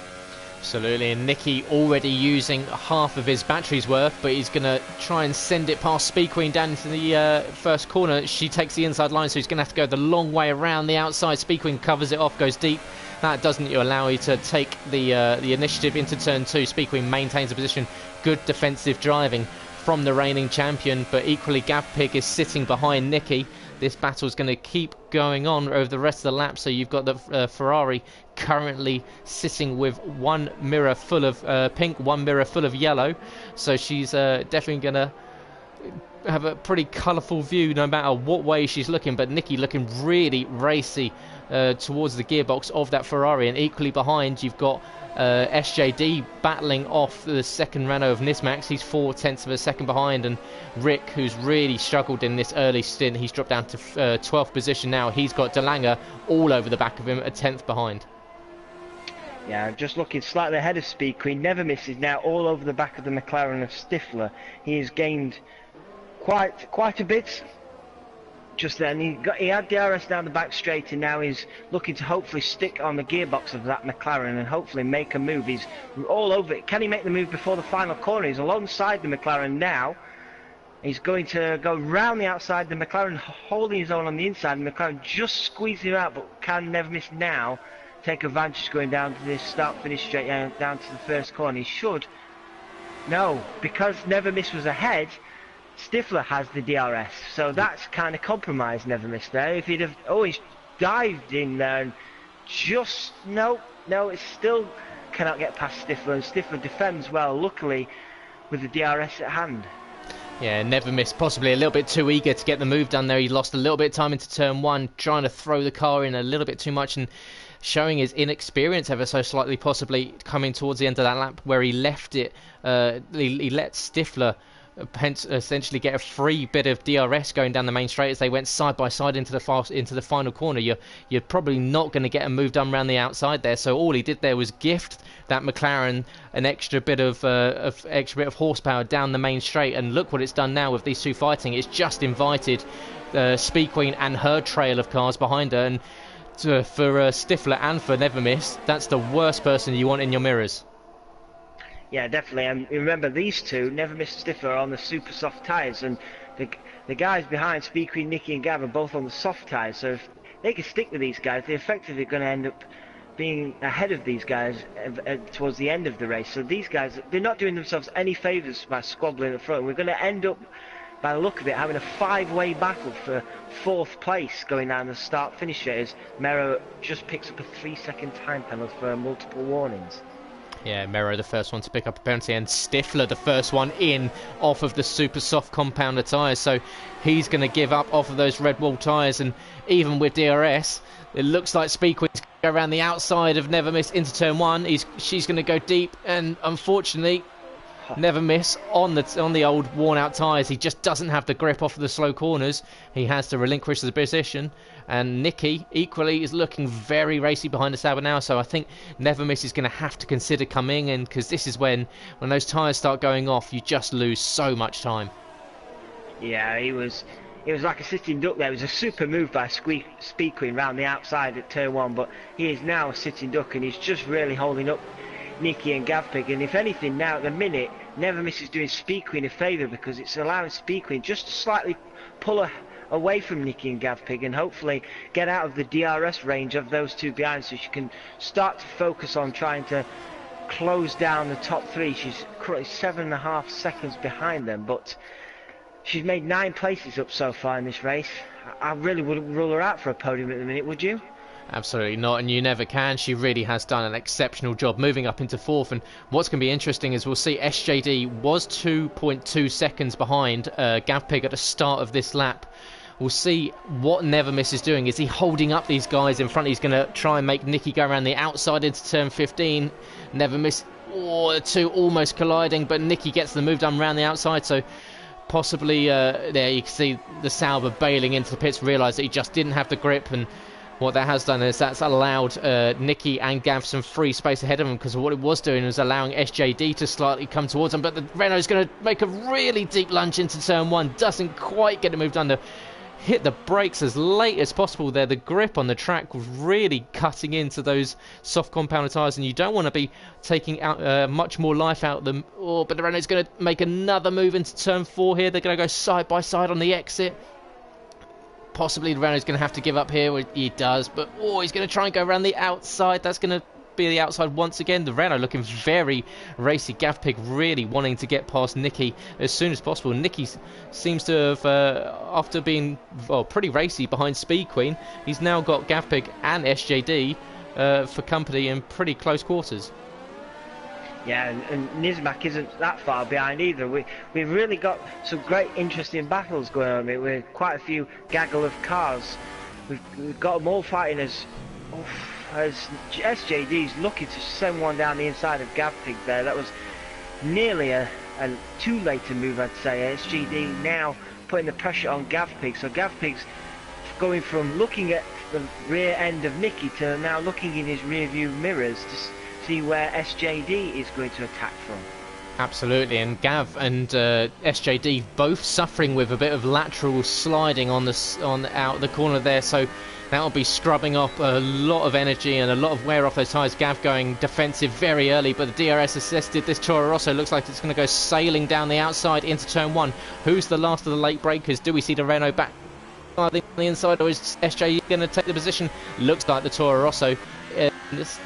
Absolutely, and Nicky already using half of his battery's worth, but he's going to try and send it past Speed Queen down into the first corner. She takes the inside line, so he's going to have to go the long way around the outside. Speed Queen covers it off, goes deep. That doesn't allow you to take the initiative into turn 2. Speed Queen maintains the position. Good defensive driving from the reigning champion, but equally Gav Pig is sitting behind Nicky. This battle is going to keep going on over the rest of the lap. So you've got the Ferrari currently sitting with one mirror full of pink, one mirror full of yellow. So she's definitely going to have a pretty colourful view no matter what way she's looking, but Nikki looking really racy towards the gearbox of that Ferrari, and equally behind you've got SJD battling off the second Renault of Nismax. He's 0.4 of a second behind, and Rick, who's really struggled in this early stint, he's dropped down to 12th position now. He's got De Lange all over the back of him, a 10th behind. Yeah, just looking slightly ahead of Speed Queen. Never Misses now all over the back of the McLaren of Stifler. He has gained quite a bit just then. He had DRS down the back straight, and now he's looking to hopefully stick on the gearbox of that McLaren and hopefully make a move. He's all over it. Can he make the move before the final corner? He's alongside the McLaren now. He's going to go round the outside. The McLaren holding his own on the inside. The McLaren just squeezing him out, but can Never Miss now take advantage going down to this start-finish straight down to the first corner. He should. No, because Never Miss was ahead, Stifler has the DRS, so that's kind of compromised Never Miss there. If he'd have, he's dived in there and just, no, it still cannot get past Stifler, and Stifler defends well, luckily, with the DRS at hand. Yeah, Never Miss possibly a little bit too eager to get the move done there. He lost a little bit of time into turn one, trying to throw the car in a little bit too much and showing his inexperience ever so slightly, possibly coming towards the end of that lap where he left it. He let Stifler essentially get a free bit of DRS going down the main straight as they went side by side into the final corner. You're probably not going to get a move done around the outside there, so all he did there was gift that McLaren an extra bit of horsepower down the main straight, and look what it's done now with these two fighting. It's just invited Speed Queen and her trail of cars behind her, and for Stifler and for Never Miss, that's the worst person you want in your mirrors. Yeah, definitely. And remember, these two, Never Miss Stifler, are on the super soft tyres, and the guys behind, Speed Queen, Nikki and Gav, are both on the soft tyres. So if they can stick with these guys, they're effectively going to end up being ahead of these guys towards the end of the race. So these guys, they're not doing themselves any favours by squabbling at front. We're going to end up, by the look of it, having a five-way battle for fourth place going down the start-finish straight as Mero just picks up a 3-second time penalty for multiple warnings. Yeah, Mero the first one to pick up a penalty, and Stifler the first one in off of the super soft compounder tyres, so he's going to give up off of those red wall tyres. And even with DRS, it looks like Speed Queen's going to go around the outside of Never Miss into turn one. She's going to go deep, and unfortunately Never Miss on the old worn out tyres. He just doesn't have the grip off of the slow corners. He has to relinquish the position, and Nikki equally is looking very racy behind the Sauber now, so I think Never Miss is going to have to consider coming in, because this is when those tyres start going off, you just lose so much time. Yeah, he was like a sitting duck there. It was a super move by Speed Queen round the outside at turn one, but he is now a sitting duck, and he's just really holding up Nikki and Gavpig. And if anything, now at the minute, Never Miss is doing Speed Queen a favour, because it's allowing Speed Queen just to slightly pull her away from Nikki and Gavpig and hopefully get out of the DRS range of those two behind, so she can start to focus on trying to close down the top three. She's currently 7.5 seconds behind them, but she's made 9 places up so far in this race. I really wouldn't rule her out for a podium at the minute, would you? Absolutely not, and you never can. She really has done an exceptional job moving up into fourth, and what's going to be interesting is we'll see SJD was 2.2 seconds behind Gavpig at the start of this lap. We'll see what Never Miss is doing. Is he holding up these guys in front? He's going to try and make Nikki go around the outside into turn 15. Never Miss, the two almost colliding, but Nikki gets the move done around the outside, so possibly there you can see the Sauber bailing into the pits, realise that he just didn't have the grip, and what that has done is that's allowed Nikki and Gav some free space ahead of him, because what it was doing was allowing SJD to slightly come towards him, but the Renault's going to make a really deep lunge into turn one, doesn't quite get it moved under. Hit the brakes as late as possible there. The grip on the track was really cutting into those soft compounder tyres, and you don't want to be taking out much more life out of them. But the Renault's going to make another move into turn 4 here. They're going to go side by side on the exit. Possibly the Renault's going to have to give up here. Well, he does, but he's going to try and go around the outside. That's going to be the outside once again. The Renault looking very racy. Gavpig really wanting to get past Nikki as soon as possible. Nikki seems to have, after being pretty racy behind Speed Queen, he's now got Gavpig and SJD for company in pretty close quarters. Yeah, and Nismak isn't that far behind either. We've really got some great, interesting battles going on. With quite a few gaggle of cars. We've got them all fighting as SJD's looking to send one down the inside of Gavpig there. That was nearly a too late a move, I'd say. SJD now putting the pressure on Gavpig. So Gavpig's going from looking at the rear end of Nicky to now looking in his rear view mirrors to see where SJD is going to attack from. Absolutely, and Gav and SJD both suffering with a bit of lateral sliding on out the corner there, so that'll be scrubbing up a lot of energy and a lot of wear off those tyres. Gav going defensive very early, but the DRS assisted this Toro Rosso. Looks like it's going to go sailing down the outside into turn 1. Who's the last of the late breakers? Do we see the Renault back on the inside, or is SJ going to take the position? Looks like the Toro Rosso is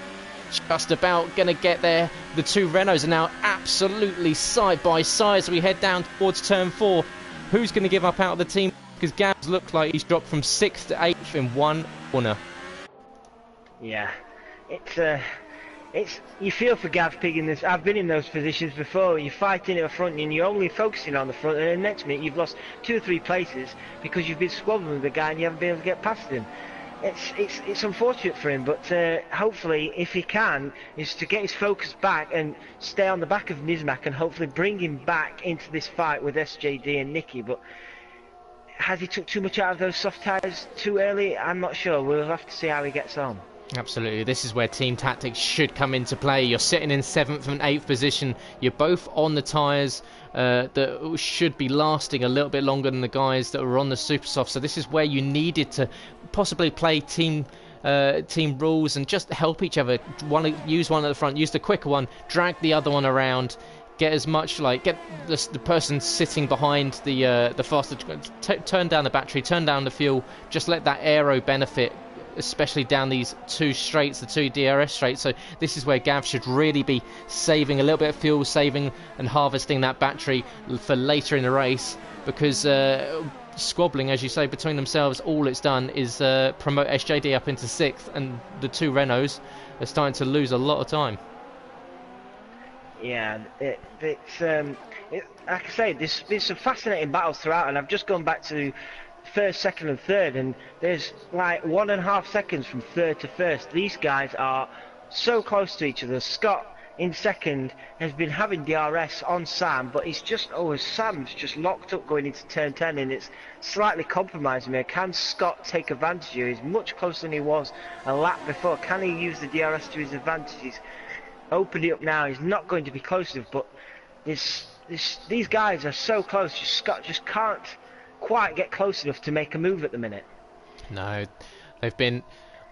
just about going to get there. The two Renaults are now absolutely side by side as we head down towards turn 4. Who's going to give up out of the team? Because Gav's looks like he's dropped from 6th to 8th in one corner. Yeah, it's you feel for Gavpig in this. I've been in those positions before. You're fighting at the front and you're only focusing on the front, and then next minute you've lost 2 or 3 places because you've been squabbling with the guy and you haven't been able to get past him. It's unfortunate for him, but hopefully, if he can, is to get his focus back and stay on the back of Nismak and hopefully bring him back into this fight with SJD and Nicky. But has he took too much out of those soft tyres too early? I'm not sure. We'll have to see how he gets on. Absolutely, this is where team tactics should come into play. You're sitting in 7th and 8th position. You're both on the tyres that should be lasting a little bit longer than the guys that were on the super soft. So this is where you needed to possibly play team rules and just help each other. Use one at the front, use the quicker one, drag the other one around. Get as much get the person sitting behind the faster. Turn down the battery, turn down the fuel. Just let that aero benefit, especially down these 2 straights, the 2 DRS straights. So this is where Gav should really be saving a little bit of fuel, saving and harvesting that battery for later in the race, because squabbling, as you say, between themselves, all it's done is promote SJD up into 6th, and the 2 Renaults are starting to lose a lot of time. Yeah, it's like I say, there's been some fascinating battles throughout, and I've just gone back to 1st, 2nd and 3rd, and there's like 1.5 seconds from 3rd to 1st. These guys are so close to each other. Scott in 2nd has been having DRS on Sam, but he's just Sam's just locked up going into turn 10, and it's slightly compromising me. Can Scott take advantage here? He's much closer than he was a lap before. Can he use the DRS to his advantage? He's opened it up now. He's not going to be close enough, but these guys are so close. Scott just can't quite get close enough to make a move at the minute. No, they've been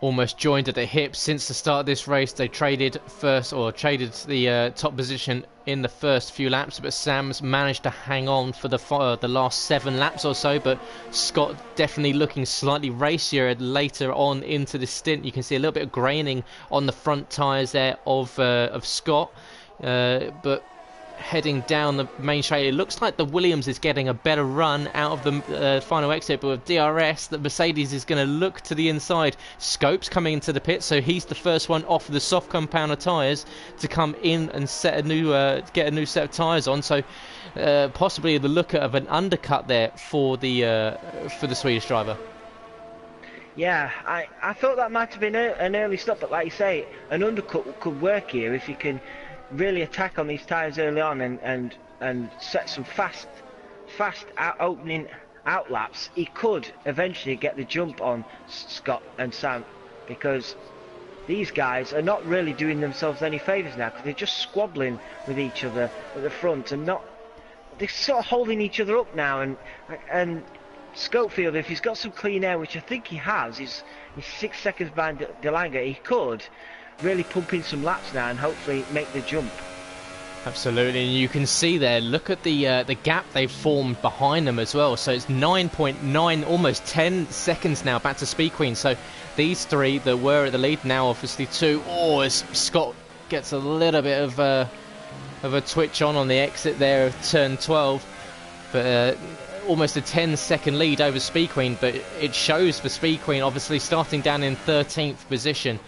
almost joined at the hip since the start of this race. They traded the top position in the first few laps, but Sam's managed to hang on for the last 7 laps or so. But Scott definitely looking slightly racier later on into the stint. You can see a little bit of graining on the front tyres there of Scott, but heading down the main straight, it looks like the Williams is getting a better run out of the final exit, but with DRS, the Mercedes is going to look to the inside. Scope's coming into the pit, so he's the first one off the soft compounder tyres to come in and set get a new set of tyres on. So possibly the look of an undercut there for the Swedish driver. Yeah, I thought that might have been an early stop, but like you say, an undercut could work here if you can really attack on these tyres early on and set some fast opening out laps. He could eventually get the jump on Scott and Sam, because these guys are not really doing themselves any favours now, because they're just squabbling with each other at the front and they're sort of holding each other up now. And Schofield, if he's got some clean air, which I think he has, he's 6 seconds behind DeLanga, he could really pump in some laps now and hopefully make the jump. Absolutely, and you can see there, look at the gap they've formed behind them as well. So it's 9.9, almost 10 seconds now back to Speed Queen. So these 3 that were at the lead, now obviously 2. As Scott gets a little bit of a twitch on the exit there of turn 12, but almost a 10-second lead over Speed Queen. But it shows for Speed Queen, obviously starting down in 13th position.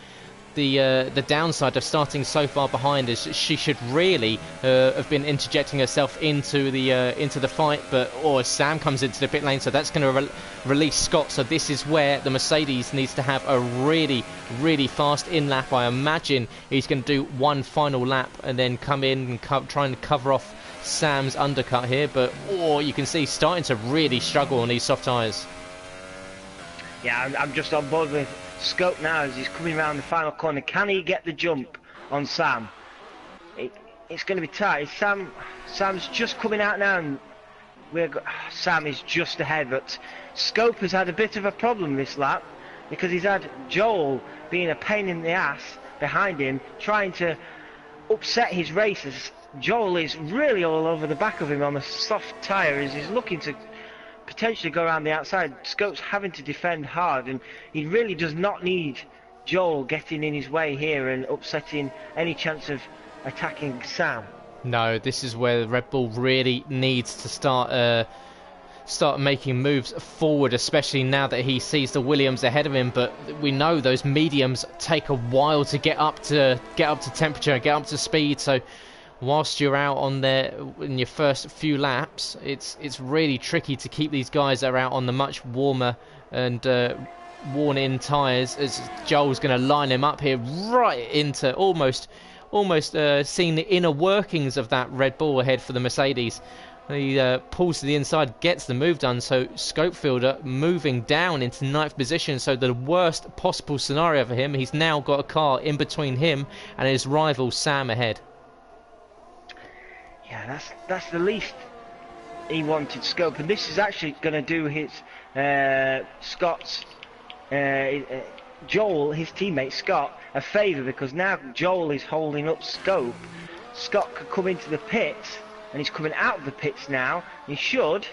the downside of starting so far behind is she should really have been interjecting herself into the fight, but Sam comes into the pit lane, so that's going to release Scott. So this is where the Mercedes needs to have a really fast in lap. I imagine he's going to do one final lap and then come in and try and cover off Sam's undercut here, but you can see he's starting to really struggle on these soft tyres. Yeah, I'm just on board with Scope now as he's coming around the final corner. Can he get the jump on Sam? It's going to be tight. Sam's just coming out now, and Sam is just ahead, but Scope has had a bit of a problem this lap because he's had Joel being a pain in the ass behind him, trying to upset his races. Joel is really all over the back of him on the soft tyre as he's looking to potentially go around the outside. Scope's having to defend hard, and he really does not need Joel getting in his way here and upsetting any chance of attacking Sam. No, this is where the Red Bull really needs to start making moves forward, especially now that he sees the Williams ahead of him. But we know those mediums take a while to get up to temperature, get up to speed. So whilst you're out on there in your first few laps, it's really tricky to keep these guys that are out on the much warmer and worn-in tyres, as Joel's going to line him up here right into almost seeing the inner workings of that Red Bull ahead for the Mercedes. He pulls to the inside, gets the move done, so Scopefielder moving down into 9th position, so the worst possible scenario for him. He's now got a car in between him and his rival Sam ahead. Yeah, that's the least he wanted, Scope, and this is actually going to do his Scott's Joel, his teammate Scott, a favour, because now Joel is holding up Scope. Scott could come into the pits, and he's coming out of the pits now. He should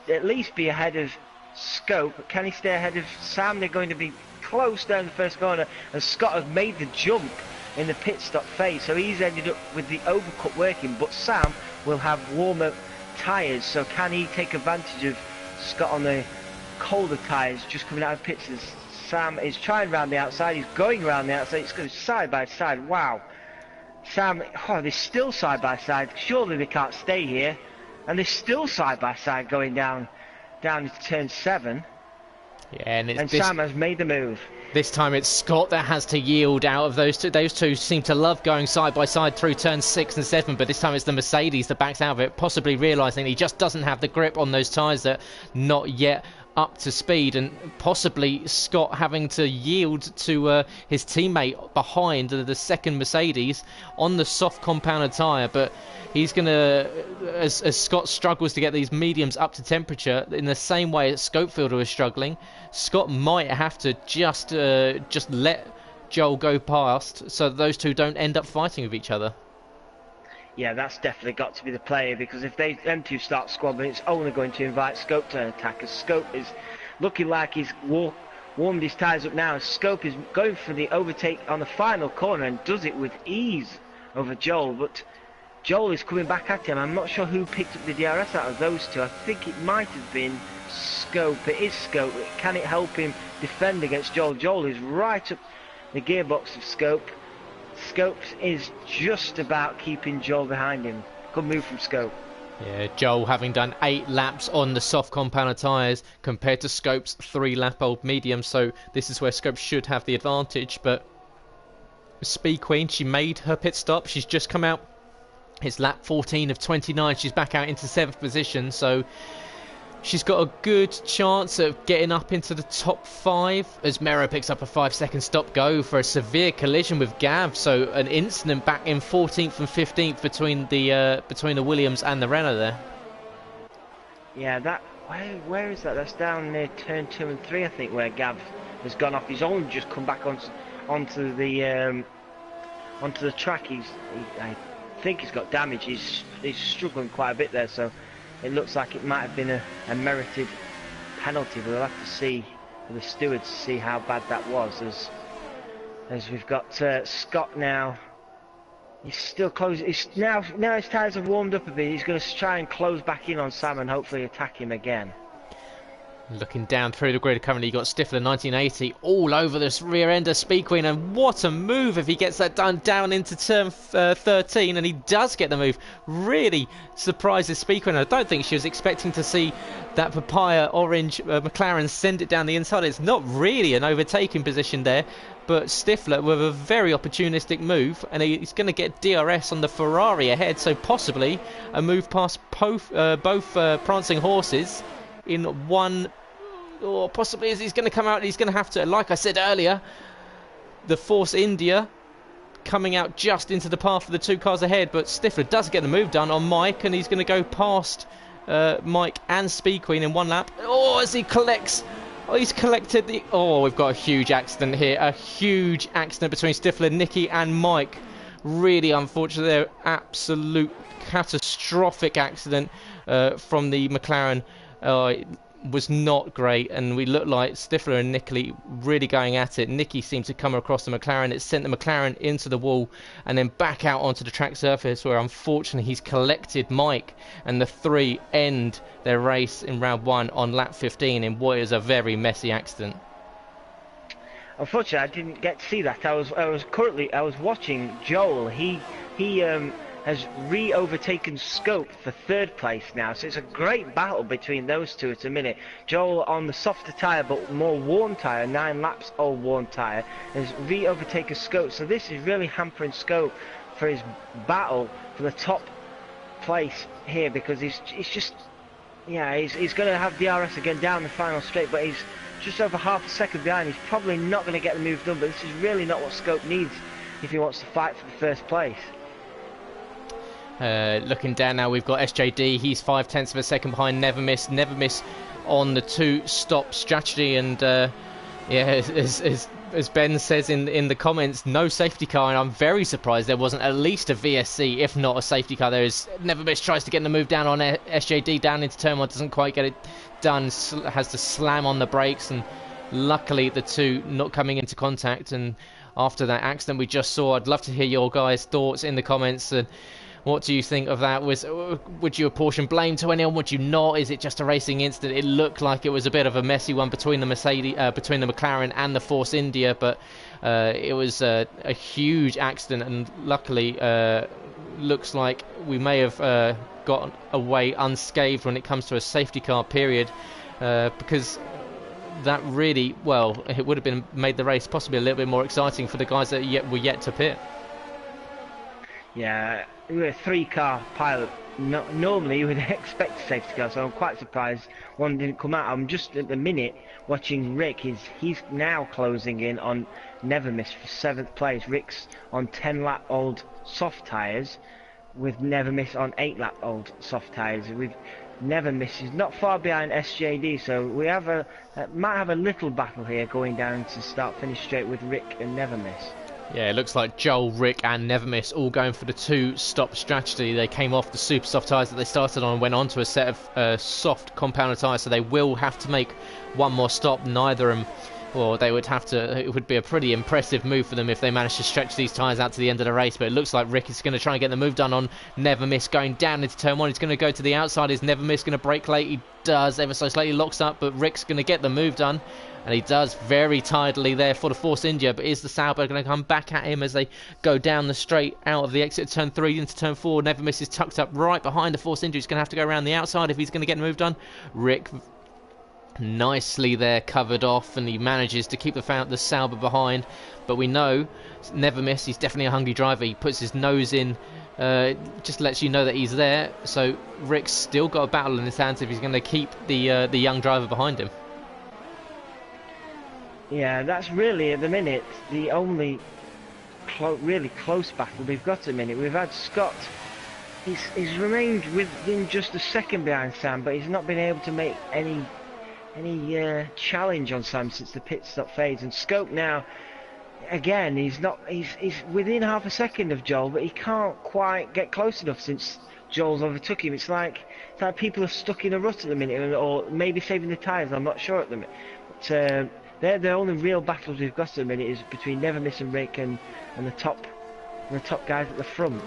at least be ahead of Scope. Can he stay ahead of Sam? They're going to be close down the first corner, and Scott has made the jump in the pit stop phase, so he's ended up with the overcut working, but Sam will have warmer tyres, so can he take advantage of Scott on the colder tyres just coming out of pits? As Sam is trying around the outside, he's going around the outside, it's going side by side. Wow, Sam, they're still side by side, surely they can't stay here, and they're still side by side going down into turn 7. Yeah, and Sam has made the move. This time it's Scott that has to yield out of those two. Those two seem to love going side by side through turns 6 and 7, but this time it's the Mercedes that backs out of it, possibly realising he just doesn't have the grip on those tyres that not yet up to speed, and possibly Scott having to yield to his teammate behind the second Mercedes on the soft compounded tyre. But he's going to, as Scott struggles to get these mediums up to temperature, in the same way that Scopefielder was struggling, Scott might have to just let Joel go past so that those two don't end up fighting with each other. Yeah, that's definitely got to be the player, because if them two start squabbling, it's only going to invite Scope to an attack, as Scope is looking like he's warmed his tyres up now. Scope is going for the overtake on the final corner and does it with ease over Joel, but Joel is coming back at him. I'm not sure who picked up the DRS out of those two. I think it might have been Scope. It is Scope. Can it help him defend against Joel? Joel is right up the gearbox of Scope. Scope is just about keeping Joel behind him. Good move from Scope. Yeah, Joel having done 8 laps on the soft compounded tyres compared to Scope's 3-lap-old medium, so this is where Scope should have the advantage. But Speed Queen, she made her pit stop. She's just come out. It's lap 14 of 29. She's back out into 7th position, so she's got a good chance of getting up into the top 5 as Mero picks up a 5-second stop-go for a severe collision with Gav. So an incident back in 14th and 15th between the Williams and the Renault there. Yeah, that where is that? That's down near turn 2 and 3, I think, where Gav has gone off. He's only just come back onto the track. I think he's got damage. He's struggling quite a bit there, so it looks like it might have been a merited penalty, but we'll have to see for the stewards to see how bad that was. As we've got Scott now, he's still close. Now his tyres have warmed up a bit. He's going to try and close back in on Sam and hopefully attack him again. Looking down through the grid, currently you've got Stifler 1980 all over this rear end of Speed Queen, and what a move if he gets that done down into turn 13, and he does get the move. Really surprises Speed Queen. I don't think she was expecting to see that papaya orange McLaren send it down the inside. It's not really an overtaking position there, but Stifler with a very opportunistic move, and he's going to get DRS on the Ferrari ahead, so possibly a move past both prancing horses in one, or possibly as he's going to come out, he's going to have to, like I said earlier, the Force India coming out just into the path of the two cars ahead, but Stifler does get the move done on Mike, and he's going to go past Mike and Speed Queen in one lap. Oh, as he collects, he's collected the, we've got a huge accident here, a huge accident between Stifler, Nicky and Mike. Really unfortunate there, absolute catastrophic accident from the McLaren. It was not great, and we looked like Stifler and Nicky really going at it. Nicky seemed to come across the McLaren. It sent the McLaren into the wall and then back out onto the track surface, where unfortunately he's collected Mike, and the three end their race in round 1 on lap 15 in what is a very messy accident. Unfortunately, I didn't get to see that. I was watching Joel. He has re-overtaken Scope for 3rd place now, so it's a great battle between those two at the minute. Joel on the softer tyre but more worn tyre, 9 laps old worn tyre, has re-overtaken Scope, so this is really hampering Scope for his battle for the top place here, because he's going to have DRS again down the final straight, but he's just over half a second behind. He's probably not going to get the move done, but this is really not what Scope needs if he wants to fight for the 1st place. Looking down now, we've got SJD. He's 0.5 of a second behind Never Miss. Never Miss on the 2-stop strategy, and as Ben says in the comments, no safety car, and I'm very surprised there wasn't at least a VSC, if not a safety car. There is Never Miss tries to get the move down on SJD down into turn 1, doesn't quite get it done, has to slam on the brakes, and luckily the two not coming into contact. And after that accident we just saw, I'd love to hear your guys' thoughts in the comments. And what do you think of that? Would you apportion blame to anyone? Would you not? Is it just a racing incident? It looked like it was a bit of a messy one between the between the McLaren and the Force India, but it was a huge accident, and luckily looks like we may have got away unscathed when it comes to a safety car period, because that really, well, it would have been made the race possibly a little bit more exciting for the guys that were yet to pit. Yeah, we were a 3-car pilot. Normally you would expect a safety car, so I'm quite surprised one didn't come out. I'm just at the minute watching Rick. He's now closing in on Never Miss for 7th place. Rick's on 10-lap old soft tyres, with Never Miss on 8-lap old soft tyres. We've Never Miss is not far behind SJD, so we might have a little battle here going down to start-finish straight with Rick and Never Miss. Yeah, it looks like Joel, Rick and Never Miss all going for the 2-stop strategy. They came off the super soft tyres that they started on and went on to a set of soft compounded tyres, so they will have to make one more stop. Neither of them, or they would have to, it would be a pretty impressive move for them if they managed to stretch these tyres out to the end of the race. But it looks like Rick is going to try and get the move done on Never Miss going down into turn 1. He's going to go to the outside. Is Never Miss going to brake late? He does, ever so slightly locks up, but Rick's going to get the move done. And he does very tidily there for the Force India, but is the Sauber going to come back at him as they go down the straight out of the exit turn 3 into turn 4? Never Miss is tucked up right behind the Force India. He's going to have to go around the outside if he's going to get the move done. Rick nicely there covered off, and he manages to keep the Sauber behind. But we know Never Miss, he's definitely a hungry driver. He puts his nose in, just lets you know that he's there. So Rick's still got a battle in his hands if he's going to keep the young driver behind him. Yeah, that's really, at the minute, the only really close battle we've got at the minute. We've had Scott, he's remained within just a second behind Sam, but he's not been able to make any challenge on Sam since the pit stop phase. And Scope now, again, he's within half a second of Joel, but he can't quite get close enough since Joel's overtook him. It's like people are stuck in a rut at the minute, or maybe saving the tyres, I'm not sure at the minute. But they're the only real battles we've got at the minute, is between Never Miss and Rick and the top guys at the front.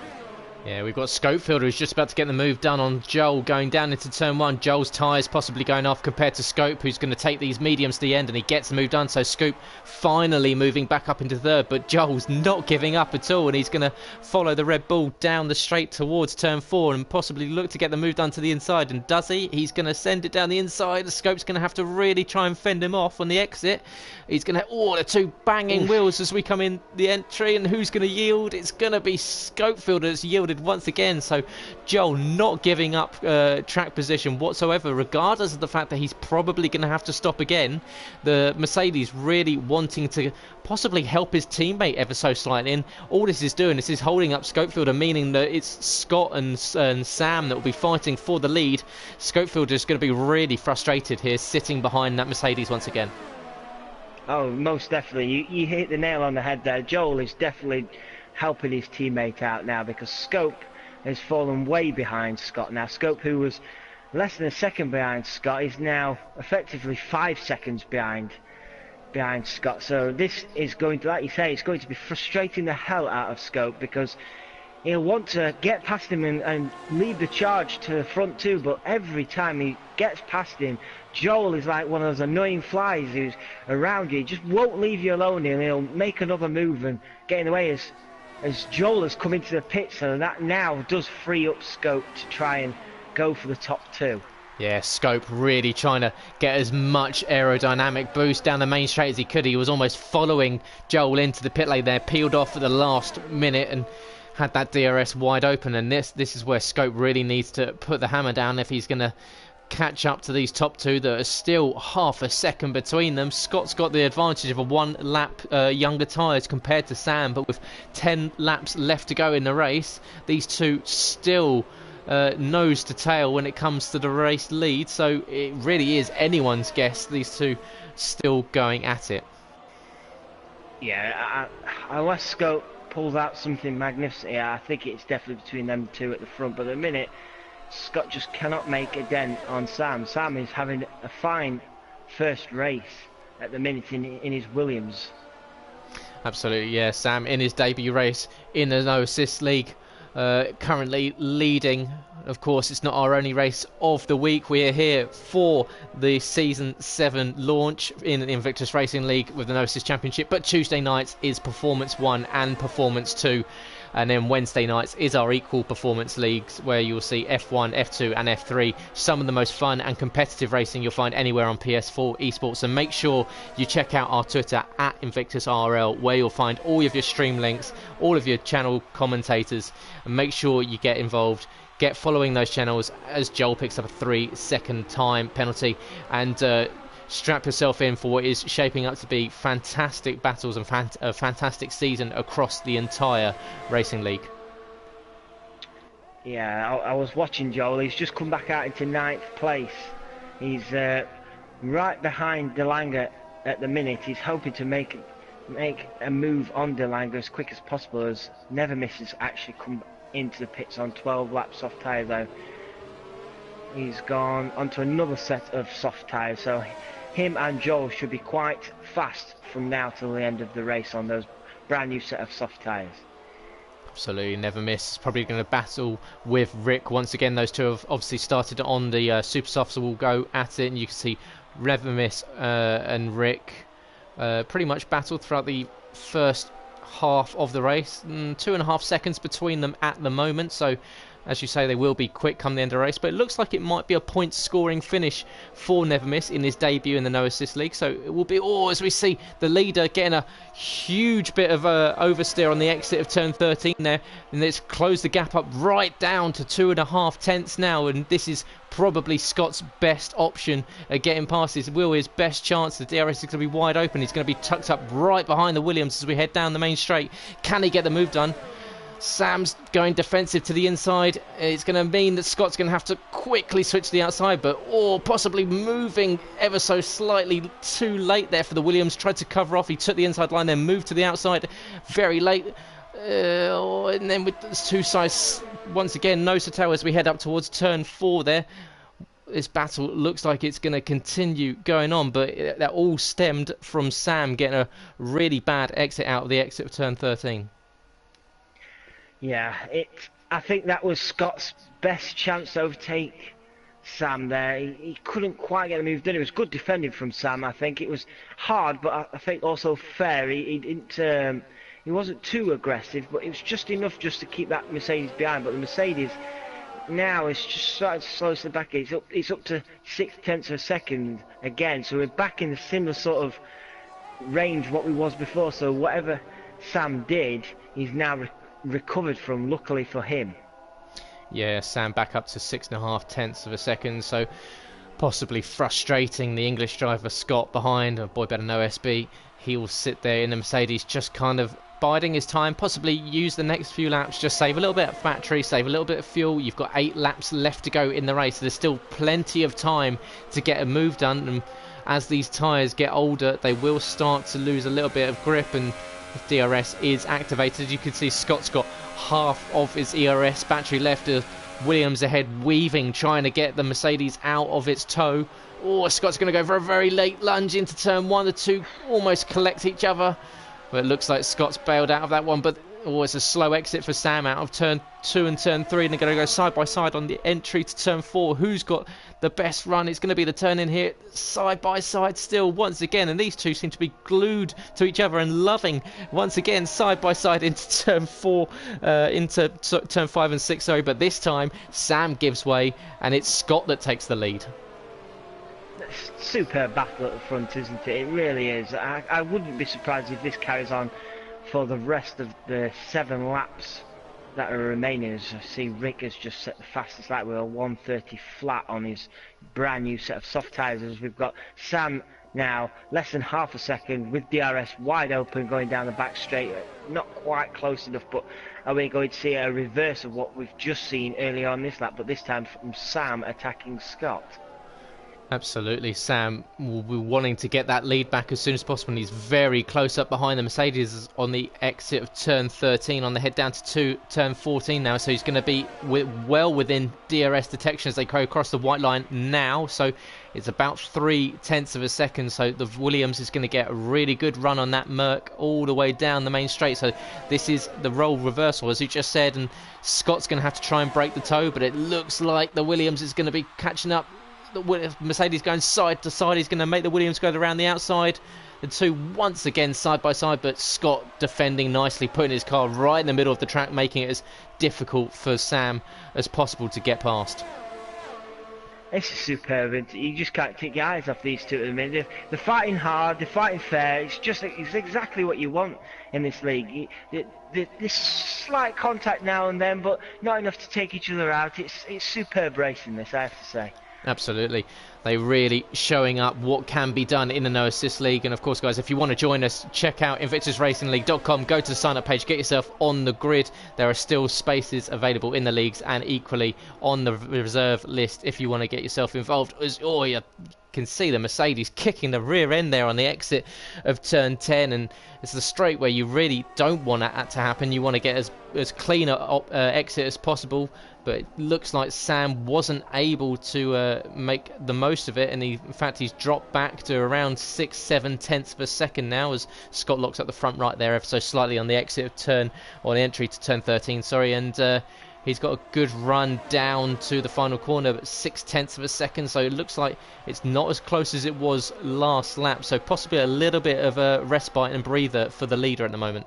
Yeah, we've got Scopefielder who's just about to get the move done on Joel going down into turn one. Joel's tyres possibly going off compared to Scope, who's going to take these mediums to the end, and he gets the move done. So Scope finally moving back up into third, but Joel's not giving up at all, and he's going to follow the Red Bull down the straight towards turn four and possibly look to get the move done to the inside. And does he? He's going to send it down the inside. The Scope's going to have to really try and fend him off on the exit. He's going to... Oh, the two banging wheels as we come in the entry, and who's going to yield? It's going to be Scopefielder that's yielded once again. So Joel not giving up track position whatsoever, regardless of the fact that he's probably going to have to stop again. The Mercedes really wanting to possibly help his teammate ever so slightly, and all this is doing is holding up Scopefielder, meaning that it's Scott and Sam that will be fighting for the lead. Scopefielder is going to be really frustrated here, sitting behind that Mercedes once again. Oh, most definitely. You hit the nail on the head there. Joel is definitely helping his teammate out now, because Scope has fallen way behind Scott now. Scope, who was less than a second behind Scott, is now effectively 5 seconds behind Scott. So this is going to, like you say, it's going to be frustrating the hell out of Scope, because he'll want to get past him and lead the charge to the front too, but every time he gets past him, Joel is like one of those annoying flies who's around you. He just won't leave you alone, and he'll make another move and get in the way as Joel has come into the pits, and that now does free up Scope to try and go for the top two. Yeah, Scope really trying to get as much aerodynamic boost down the main straight as he could. He was almost following Joel into the pit lane there, peeled off at the last minute and had that DRS wide open. And this is where Scope really needs to put the hammer down if he's going to catch up to these top two that are still half a second between them. Scott's got the advantage of a 1 lap younger tyres compared to Sam, but with 10 laps left to go in the race, these two still nose to tail when it comes to the race lead. So it really is anyone's guess, these two still going at it. Yeah, unless Scope pulls out something magnificent, I think it's definitely between them two at the front, but at the minute Scott just cannot make a dent on Sam. Sam is having a fine first race at the minute in his Williams. Absolutely, yeah. Sam in his debut race in the No Assist League, currently leading. Of course, it's not our only race of the week. We're here for the Season 7 launch in the Invictus Racing League with the No Assist Championship, but Tuesday nights is Performance 1 and Performance 2. And then Wednesday nights is our equal performance leagues, where you'll see F1, F2 and F3. Some of the most fun and competitive racing you'll find anywhere on PS4 esports. And make sure you check out our Twitter at InvictusRL, where you'll find all of your stream links, all of your channel commentators, and make sure you get involved. Get following those channels as Joel picks up a 3-second time penalty, and strap yourself in for what is shaping up to be fantastic battles and a fantastic season across the entire racing league. Yeah, I was watching Joel. He's just come back out into 9th place. He's right behind DeLange at the minute. He's hoping to make a move on DeLange as quick as possible, as Never Misses actually come into the pits on 12 laps soft tyres though. He's gone onto another set of soft tyres, so him and Joel should be quite fast from now till the end of the race on those brand new set of soft tyres. Absolutely, Never Miss. Probably going to battle with Rick once again. Those two have obviously started on the super softs, so we'll go at it, and you can see Never Miss and Rick pretty much battled throughout the first half of the race. 2.5 seconds between them at the moment, so as you say, they will be quick come the end of the race, but it looks like it might be a point scoring finish for Never Miss in his debut in the No Assist League. So it will be, as we see the leader getting a huge bit of oversteer on the exit of turn 13 there, and it's closed the gap up right down to 2.5 tenths now, and this is probably Scott's best option at getting past this. His best chance. The DRS is going to be wide open. He's going to be tucked up right behind the Williams as we head down the main straight. Can he get the move done? Sam's going defensive to the inside. It's going to mean that Scott's going to have to quickly switch to the outside, but possibly moving ever so slightly too late there for the Williams. Tried to cover off. He took the inside line, then moved to the outside very late. And then with those two sides once again nose to tail as we head up towards turn 4 there. This battle looks like it's going to continue going on, but that all stemmed from Sam getting a really bad exit out of the exit of turn 13. Yeah, I think that was Scott's best chance to overtake Sam there. He couldn't quite get the move done. It was good defending from Sam. I think it was hard, but I think also fair. He didn't. He wasn't too aggressive, but it was just enough just to keep that Mercedes behind. But the Mercedes now is just starting to slow us back. It's up to 6/10 of a second again. So we're back in the similar sort of range what we was before. So whatever Sam did, he's now recovered from. Luckily for him. Yeah, Sam back up to 6.5 tenths of a second, so possibly frustrating the English driver Scott behind. A boy better know SB. He'll sit there in the Mercedes just kind of biding his time, possibly use the next few laps, just save a little bit of battery, save a little bit of fuel. You've got 8 laps left to go in the race, so there's still plenty of time to get a move done. And as these tyres get older, they will start to lose a little bit of grip, and if DRS is activated, you can see Scott's got half of his ERS battery left. Williams ahead, weaving, trying to get the Mercedes out of its tow. Oh, Scott's going to go for a very late lunge into turn 1. The two almost collect each other, but it looks like Scott's bailed out of that one. But it's a slow exit for Sam out of turn 2 and turn 3, and they're going to go side by side on the entry to turn 4. Who's got the best run? It's going to be the turn in here, side by side still once again, and these two seem to be glued to each other and loving once again side by side into turn 4, into turn 5 and 6, sorry. But this time Sam gives way, and it's Scott that takes the lead. Superb battle at the front, isn't it? It really is. I wouldn't be surprised if this carries on for the rest of the 7 laps that are remaining. As I see, Rick has just set the fastest lap with a 1:30 flat on his brand new set of soft tyres. As we've got Sam now less than half a second with DRS wide open going down the back straight. Not quite close enough, but are we going to see a reverse of what we've just seen earlier on this lap, but this time from Sam attacking Scott? Absolutely, Sam will be wanting to get that lead back as soon as possible, and he's very close up behind the Mercedes on the exit of turn 13 on the head down to turn 14 now, so he's going to be well within DRS detection as they go across the white line now. So it's about 0.3 of a second, so the Williams is going to get a really good run on that Merc all the way down the main straight. So this is the role reversal, as you just said, and Scott's going to have to try and break the toe, but it looks like the Williams is going to be catching up. The Mercedes going side to side. He's going to make the Williams go around the outside. The two once again side by side, but Scott defending nicely, putting his car right in the middle of the track, making it as difficult for Sam as possible to get past. This is superb. You just can't take your eyes off these two at the minute. They're fighting hard, they're fighting fair. It's exactly what you want in this league. This slight contact now and then, but not enough to take each other out. It's superb racing, this, I have to say. Absolutely. They're really showing up what can be done in the No Assist League. And of course, guys, if you want to join us, check out invictusracingleague.com. Go to the sign up page, get yourself on the grid. There are still spaces available in the leagues and equally on the reserve list if you want to get yourself involved. You can see the Mercedes kicking the rear end there on the exit of turn 10, and it's the straight where you really don't want that to happen. You want to get as clean an exit as possible, but it looks like Sam wasn't able to make the most of it, and in fact he's dropped back to around 6-7 tenths of a second now as Scott locks up the front right there ever so slightly on the exit of turn, or the entry to turn 13, sorry, and he's got a good run down to the final corner, but 0.6 of a second, so it looks like it's not as close as it was last lap, so possibly a little bit of a respite and breather for the leader at the moment.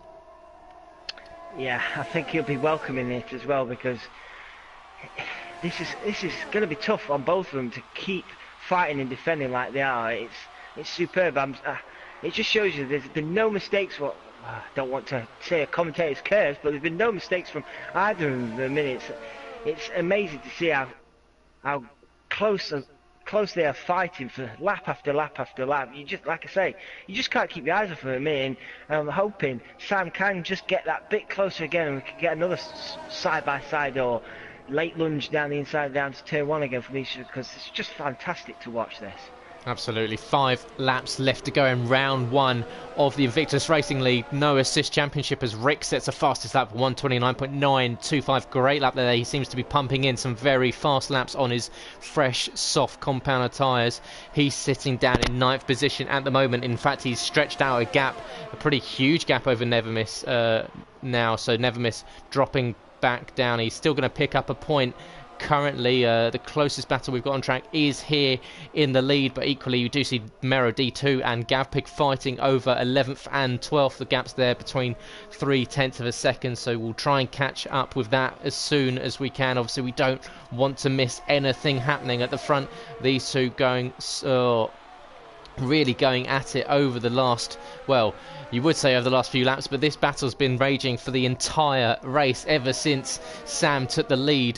Yeah, I think he'll be welcoming it as well, because this is going to be tough on both of them to keep fighting and defending like they are. It's superb. It just shows you there's been no mistakes. I don't want to say a commentator's curse, but there's been no mistakes from either of them. It's amazing to see how close they are fighting for lap after lap after lap. You just, like I say, you just can't keep your eyes off of them. And I'm hoping Sam can just get that bit closer again, and we can get another side by side or late lunge down the inside down to turn 1 again from each, because it's just fantastic to watch this. Absolutely. 5 laps left to go in round 1 of the Invictus Racing League No Assist Championship as Rick sets the fastest lap, 1:29.925. Great lap there. He seems to be pumping in some very fast laps on his fresh, soft compounder tyres. He's sitting down in 9th position at the moment. In fact, he's stretched out a gap, a pretty huge gap over Nevermiss now. So Nevermiss dropping back down. He's still going to pick up a point. Currently, the closest battle we've got on track is here in the lead, but equally you do see Mero D2 and Gavpig fighting over 11th and 12th. The gap's there between 3/10 of a second, so we'll try and catch up with that as soon as we can. Obviously, we don't want to miss anything happening at the front. These two going really going at it over the last, well, you would say over the last few laps, but this battle's been raging for the entire race ever since Sam took the lead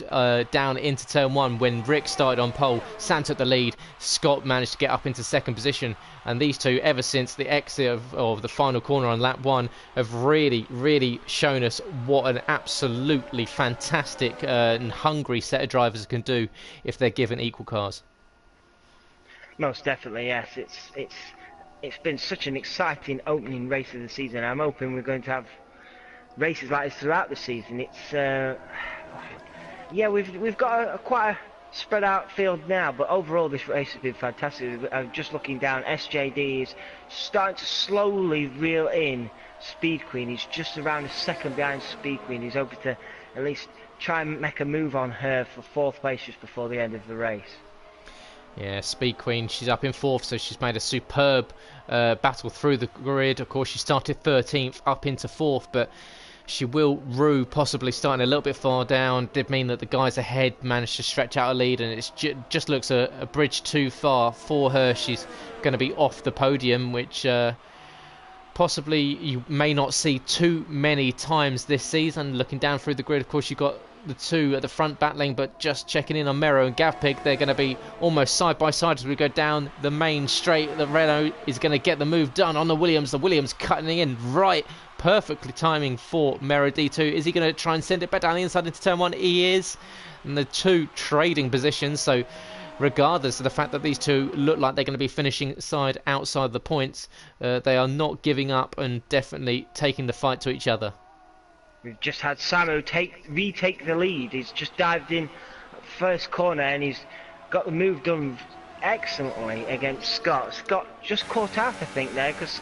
down into turn 1. When Rick started on pole, Sam took the lead, Scott managed to get up into 2nd position, and these two, ever since the exit of the final corner on lap 1, have really shown us what an absolutely fantastic and hungry set of drivers can do if they're given equal cars. Most definitely, yes. It's been such an exciting opening race of the season. I'm hoping we're going to have races like this throughout the season. It's yeah, we've got quite a spread out field now, but overall this race has been fantastic. I'm just looking down. SJD is starting to slowly reel in Speed Queen. He's just around a second behind Speed Queen. He's hoping to at least try and make a move on her for 4th place just before the end of the race. Yeah, Speed Queen, she's up in 4th, so she's made a superb battle through the grid. Of course, she started 13th, up into 4th, but she will rue possibly starting a little bit far down. Did mean that the guys ahead managed to stretch out a lead, and it just looks a bridge too far for her. She's going to be off the podium, which possibly you may not see too many times this season. Looking down through the grid, of course, you've got the two at the front battling, but just checking in on Mero and Gavpig, they're going to be almost side by side as we go down the main straight. The Renault is going to get the move done on the Williams cutting in right, perfectly timing for Mero D2. Is he going to try and send it back down the inside into turn 1? He is, and the two trading positions, so regardless of the fact that these two look like they're going to be finishing outside the points, they are not giving up and definitely taking the fight to each other. We've just had Samu retake the lead. He's just dived in first corner and he's got the move done excellently against Scott. Scott just caught out, I think, there, because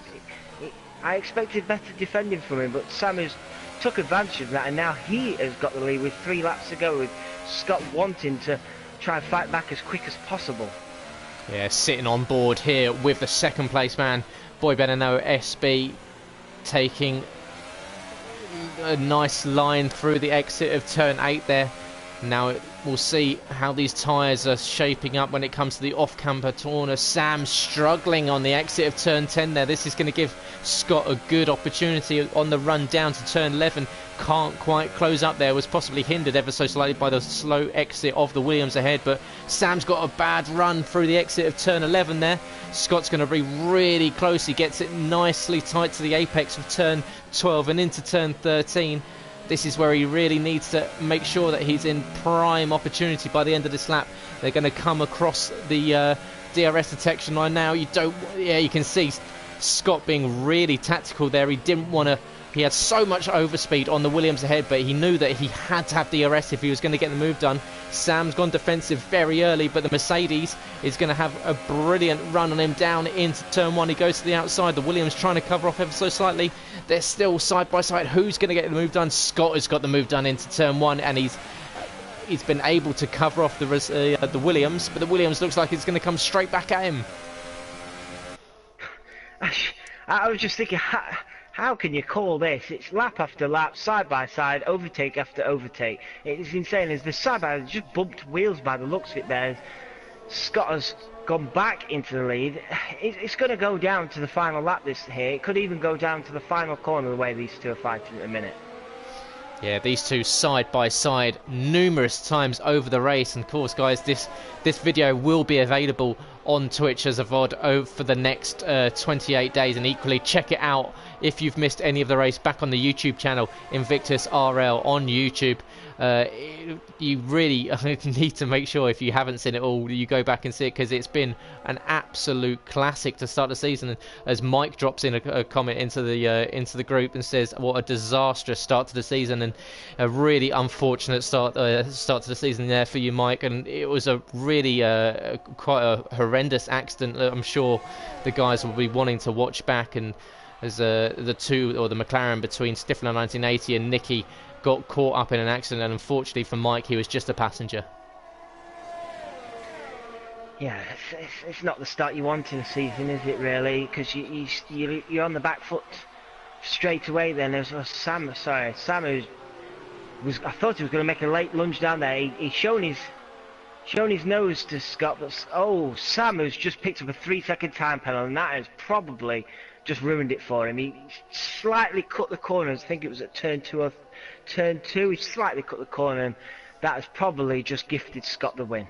I expected better defending from him, but Samu's took advantage of that, and now he has got the lead with 3 laps to go, with Scott wanting to try and fight back as quick as possible. Yeah, sitting on board here with the 2nd place man, Boy Better Know SB, taking a nice line through the exit of turn 8 there. Now we'll see how these tyres are shaping up when it comes to the off-camber corner. Sam struggling on the exit of turn 10 there. This is going to give Scott a good opportunity on the run down to turn 11. Can't quite close up there, was possibly hindered ever so slightly by the slow exit of the Williams ahead, but Sam's got a bad run through the exit of turn 11 there. Scott's going to be really close. He gets it nicely tight to the apex of turn 12 and into turn 13. This is where he really needs to make sure that he's in prime opportunity by the end of this lap. They're going to come across the DRS detection line now. You can see Scott being really tactical there. He didn't want to. He had so much overspeed on the Williams ahead, but he knew that he had to have DRS if he was going to get the move done. Sam's gone defensive very early, but the Mercedes is going to have a brilliant run on him down into turn 1. He goes to the outside. The Williams trying to cover off ever so slightly. They're still side by side. Who's going to get the move done? Scott has got the move done into turn 1, and he's been able to cover off the Williams, but the Williams looks like it's going to come straight back at him. I was just thinking, how can you call this? It's lap after lap, side by side, overtake after overtake. It's insane. As the side by side just bumped wheels by the looks of it there. Scott has gone back into the lead. It's going to go down to the final lap this here. It could even go down to the final corner the way these two are fighting at a minute. Yeah, these two side by side numerous times over the race, and of course guys, this video will be available on Twitch as a VOD for the next 28 days, and equally check it out if you've missed any of the race back on the YouTube channel, Invictus RL on YouTube. You really need to make sure, if you haven't seen it all, you go back and see it, because it's been an absolute classic to start the season. And as Mike drops in a comment into the group and says what a disastrous start to the season, and a really unfortunate start to the season there for you, Mike. And it was a really quite a horrendous accident that I'm sure the guys will be wanting to watch back. And as the McLaren between Stifler 1980 and Nicky got caught up in an accident, and unfortunately for Mike, he was just a passenger. Yeah, it's not the start you want in a season, is it really? Because you're on the back foot straight away. Then there's Sam who's, I thought he was going to make a late lunge down there. He's shown his nose to Scott, but Sam has just picked up a 3-second time penalty, and that has probably just ruined it for him. He slightly cut the corners. I think it was at turn two. He slightly cut the corner, and that has probably just gifted Scott the win.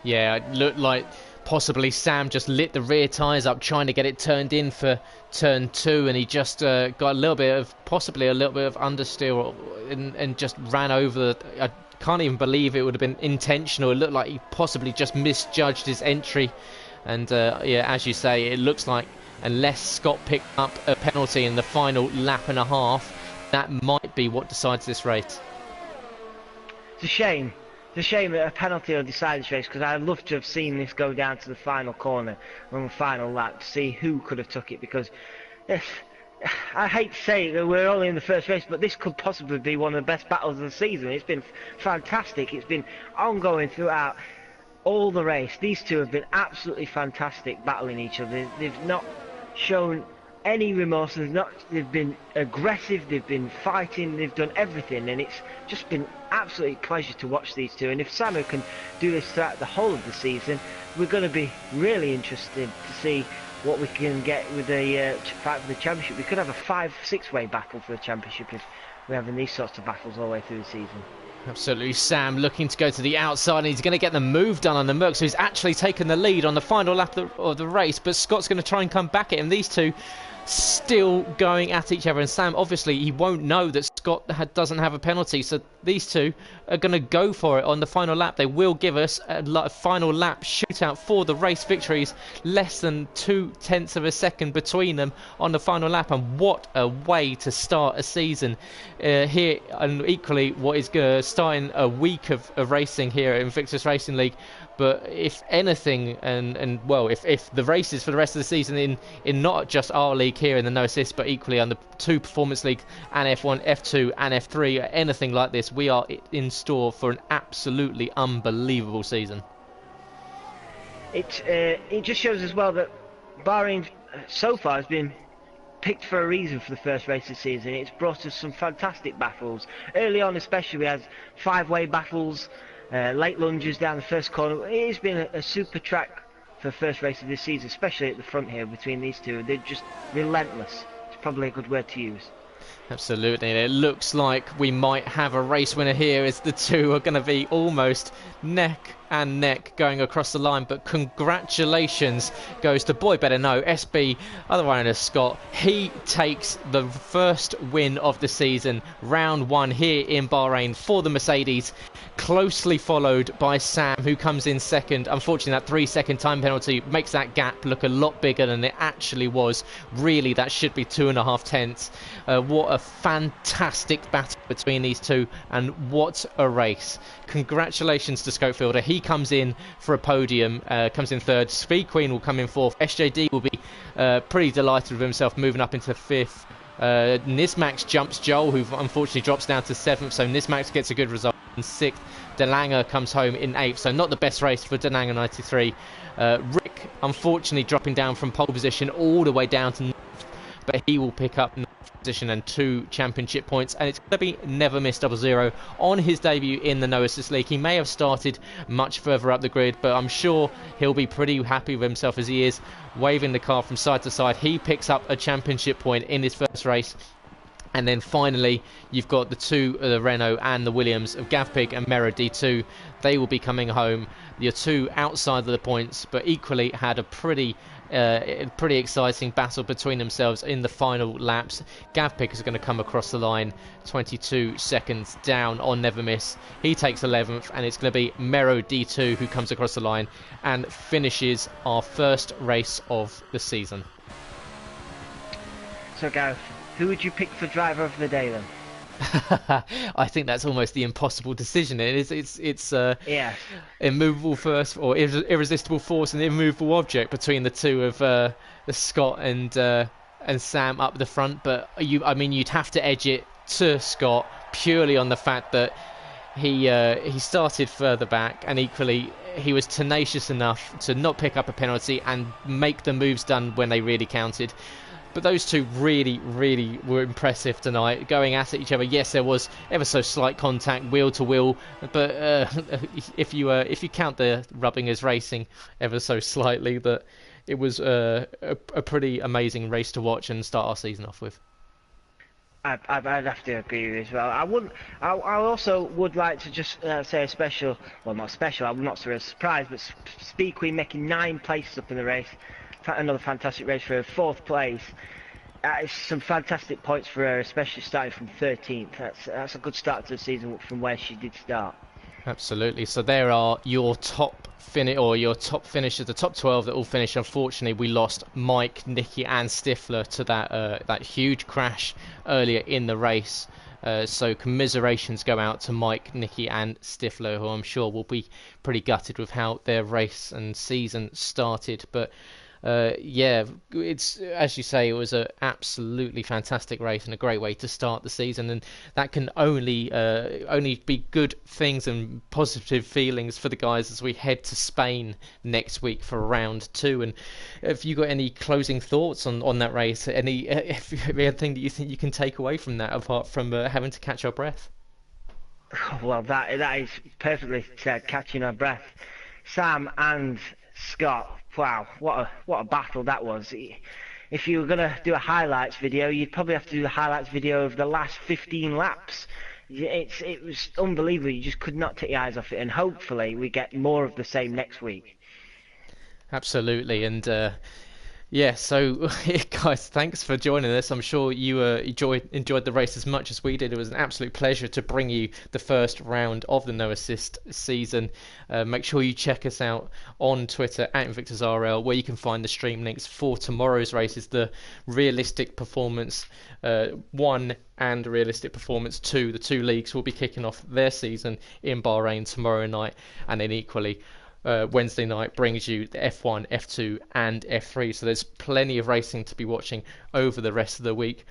Yeah, it looked like possibly Sam just lit the rear tyres up trying to get it turned in for turn 2, and he just got possibly a little bit of understeer and just ran over I can't even believe it would have been intentional. It looked like he possibly just misjudged his entry. And yeah, as you say, it looks like unless Scott picked up a penalty in the final lap and a half, that might be what decides this race. It's a shame. It's a shame that a penalty will decide this race, because I'd love to have seen this go down to the final corner on the final lap to see who could have took it, because I hate to say that we're only in the first race, but this could possibly be one of the best battles of the season. It's been fantastic. It's been ongoing throughout all the race. These two have been absolutely fantastic battling each other. They've not shown any remorse. They've been aggressive, they've been fighting, they've done everything, and it's just been absolutely pleasure to watch these two. And if Samu can do this throughout the whole of the season, we're going to be really interested to see what we can get with the fight for the championship. We could have a 5-6 way battle for the championship if we're having these sorts of battles all the way through the season. Absolutely. Sam looking to go to the outside, and he's going to get the move done on the Merc, so he's actually taken the lead on the final lap of the race, but Scott's going to try and come back at him. These two still going at each other, and Sam, obviously he won't know that Scott doesn't have a penalty, so these two are going to go for it on the final lap. They will give us a final lap shootout for the race victories, less than 0.2 of a second between them on the final lap. And what a way to start a season here, and equally what is starting a week of racing here at Invictus Racing League. But if anything, and well, if the races for the rest of the season in not just our league here in the No Assist, but equally on the 2 Performance League and F1, F2 and F3, anything like this, we are in store for an absolutely unbelievable season. It just shows as well that Bahrain so far has been picked for a reason for the first race of the season. It's brought us some fantastic battles. Early on especially, we had 5-way battles, late lunges down the first corner. It has been a super track for the first race of this season, especially at the front here between these two. They're just relentless. It's probably a good word to use. Absolutely. It looks like we might have a race winner here, as the two are going to be almost neck and neck going across the line. But congratulations goes to boy better know, SB, otherwise known as Scott. He takes the first win of the season, round 1 here in Bahrain for the Mercedes, closely followed by Sam, who comes in second. Unfortunately, that 3-second time penalty makes that gap look a lot bigger than it actually was. Really, that should be 2.5 tenths. What a fantastic battle between these two, and what a race. Congratulations to Scopefielder. He comes in for a podium, comes in third. Speed Queen will come in fourth. SJD will be pretty delighted with himself, moving up into fifth. Nismax jumps Joel, who unfortunately drops down to 7th, so Nismax gets a good result in 6th. Delanger comes home in 8th, so not the best race for Delanger 93. Rick unfortunately dropping down from pole position all the way down to 9th, but he will pick up 9th position and 2 championship points, and it's going to be Never Miss 00 on his debut in the No Assist League. He may have started much further up the grid, but I'm sure he'll be pretty happy with himself as he is waving the car from side to side. He picks up a championship point in his first race. And then finally, you've got the two, the Renault and the Williams of Gavpig and Mero D2. They will be coming home. Your two outside of the points, but equally had a pretty exciting battle between themselves in the final laps. Gavpig is going to come across the line 22 seconds down on Never Miss. He takes 11th, and it's going to be Mero D2 who comes across the line and finishes our first race of the season. So, Gareth, who would you pick for driver of the day then? I think that's almost the impossible decision. It's Yeah. immovable force or irresistible force and immovable object between the two of Scott and Sam up the front. But you'd have to edge it to Scott purely on the fact that he started further back, and equally he was tenacious enough to not pick up a penalty and make the moves done when they really counted. But those two really, really were impressive tonight, going at each other. Yes, there was ever so slight contact, wheel to wheel, but if you count the rubbing as racing ever so slightly, that it was a pretty amazing race to watch and start our season off with. I'd have to agree with you as well. I also would like to just say a special, well, not special, I'm not so surprised, but Speed Queen making 9 places up in the race. Another fantastic race for her, 4th place. It's some fantastic points for her, especially starting from 13th. That's a good start to the season from where she did start. Absolutely. So there are your top finishers, the top 12 that all finished. Unfortunately, we lost Mike, Nicky, and Stifler to that huge crash earlier in the race. So commiserations go out to Mike, Nicky, and Stifler, who I'm sure will be pretty gutted with how their race and season started. But it's, as you say, it was an absolutely fantastic race and a great way to start the season, and that can only be good things and positive feelings for the guys as we head to Spain next week for round 2. And have you got any closing thoughts on that race? Anything that you think you can take away from that apart from having to catch our breath? Well, that is perfectly said, catching our breath. Sam and Scott, wow, what a battle that was. If you were going to do a highlights video, you'd probably have to do the highlights video of the last 15 laps. It was unbelievable. You just could not take your eyes off it, and hopefully we get more of the same next week. Absolutely, and yeah, so guys, thanks for joining us. I'm sure you enjoyed the race as much as we did. It was an absolute pleasure to bring you the first round of the No Assist season. Make sure you check us out on Twitter at InvictusRL, where you can find the stream links for tomorrow's races, the Realistic Performance 1 and Realistic Performance 2. The two leagues will be kicking off their season in Bahrain tomorrow night, and then equally Wednesday night brings you the F1, F2 and F3, so there's plenty of racing to be watching over the rest of the week.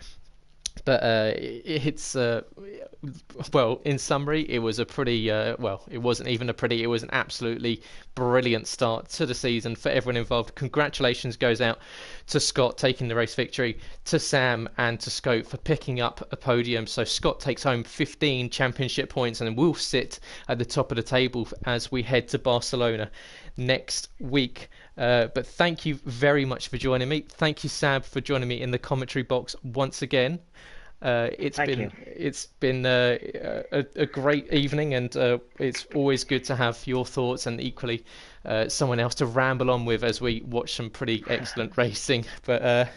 But it's well, in summary, it was a pretty it wasn't even a pretty, it was an absolutely brilliant start to the season for everyone involved. Congratulations goes out to Scott taking the race victory, to Sam and to Scope for picking up a podium. So Scott takes home 15 championship points and will sit at the top of the table as we head to Barcelona next week. But thank you very much for joining me. Thank you, Sam, for joining me in the commentary box once again. It's been a great evening, and it's always good to have your thoughts and equally someone else to ramble on with as we watch some pretty excellent racing. But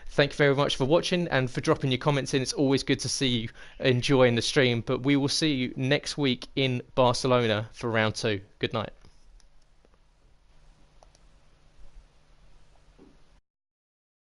thank you very much for watching and for dropping your comments in. It's always good to see you enjoying the stream. But we will see you next week in Barcelona for round 2. Good night.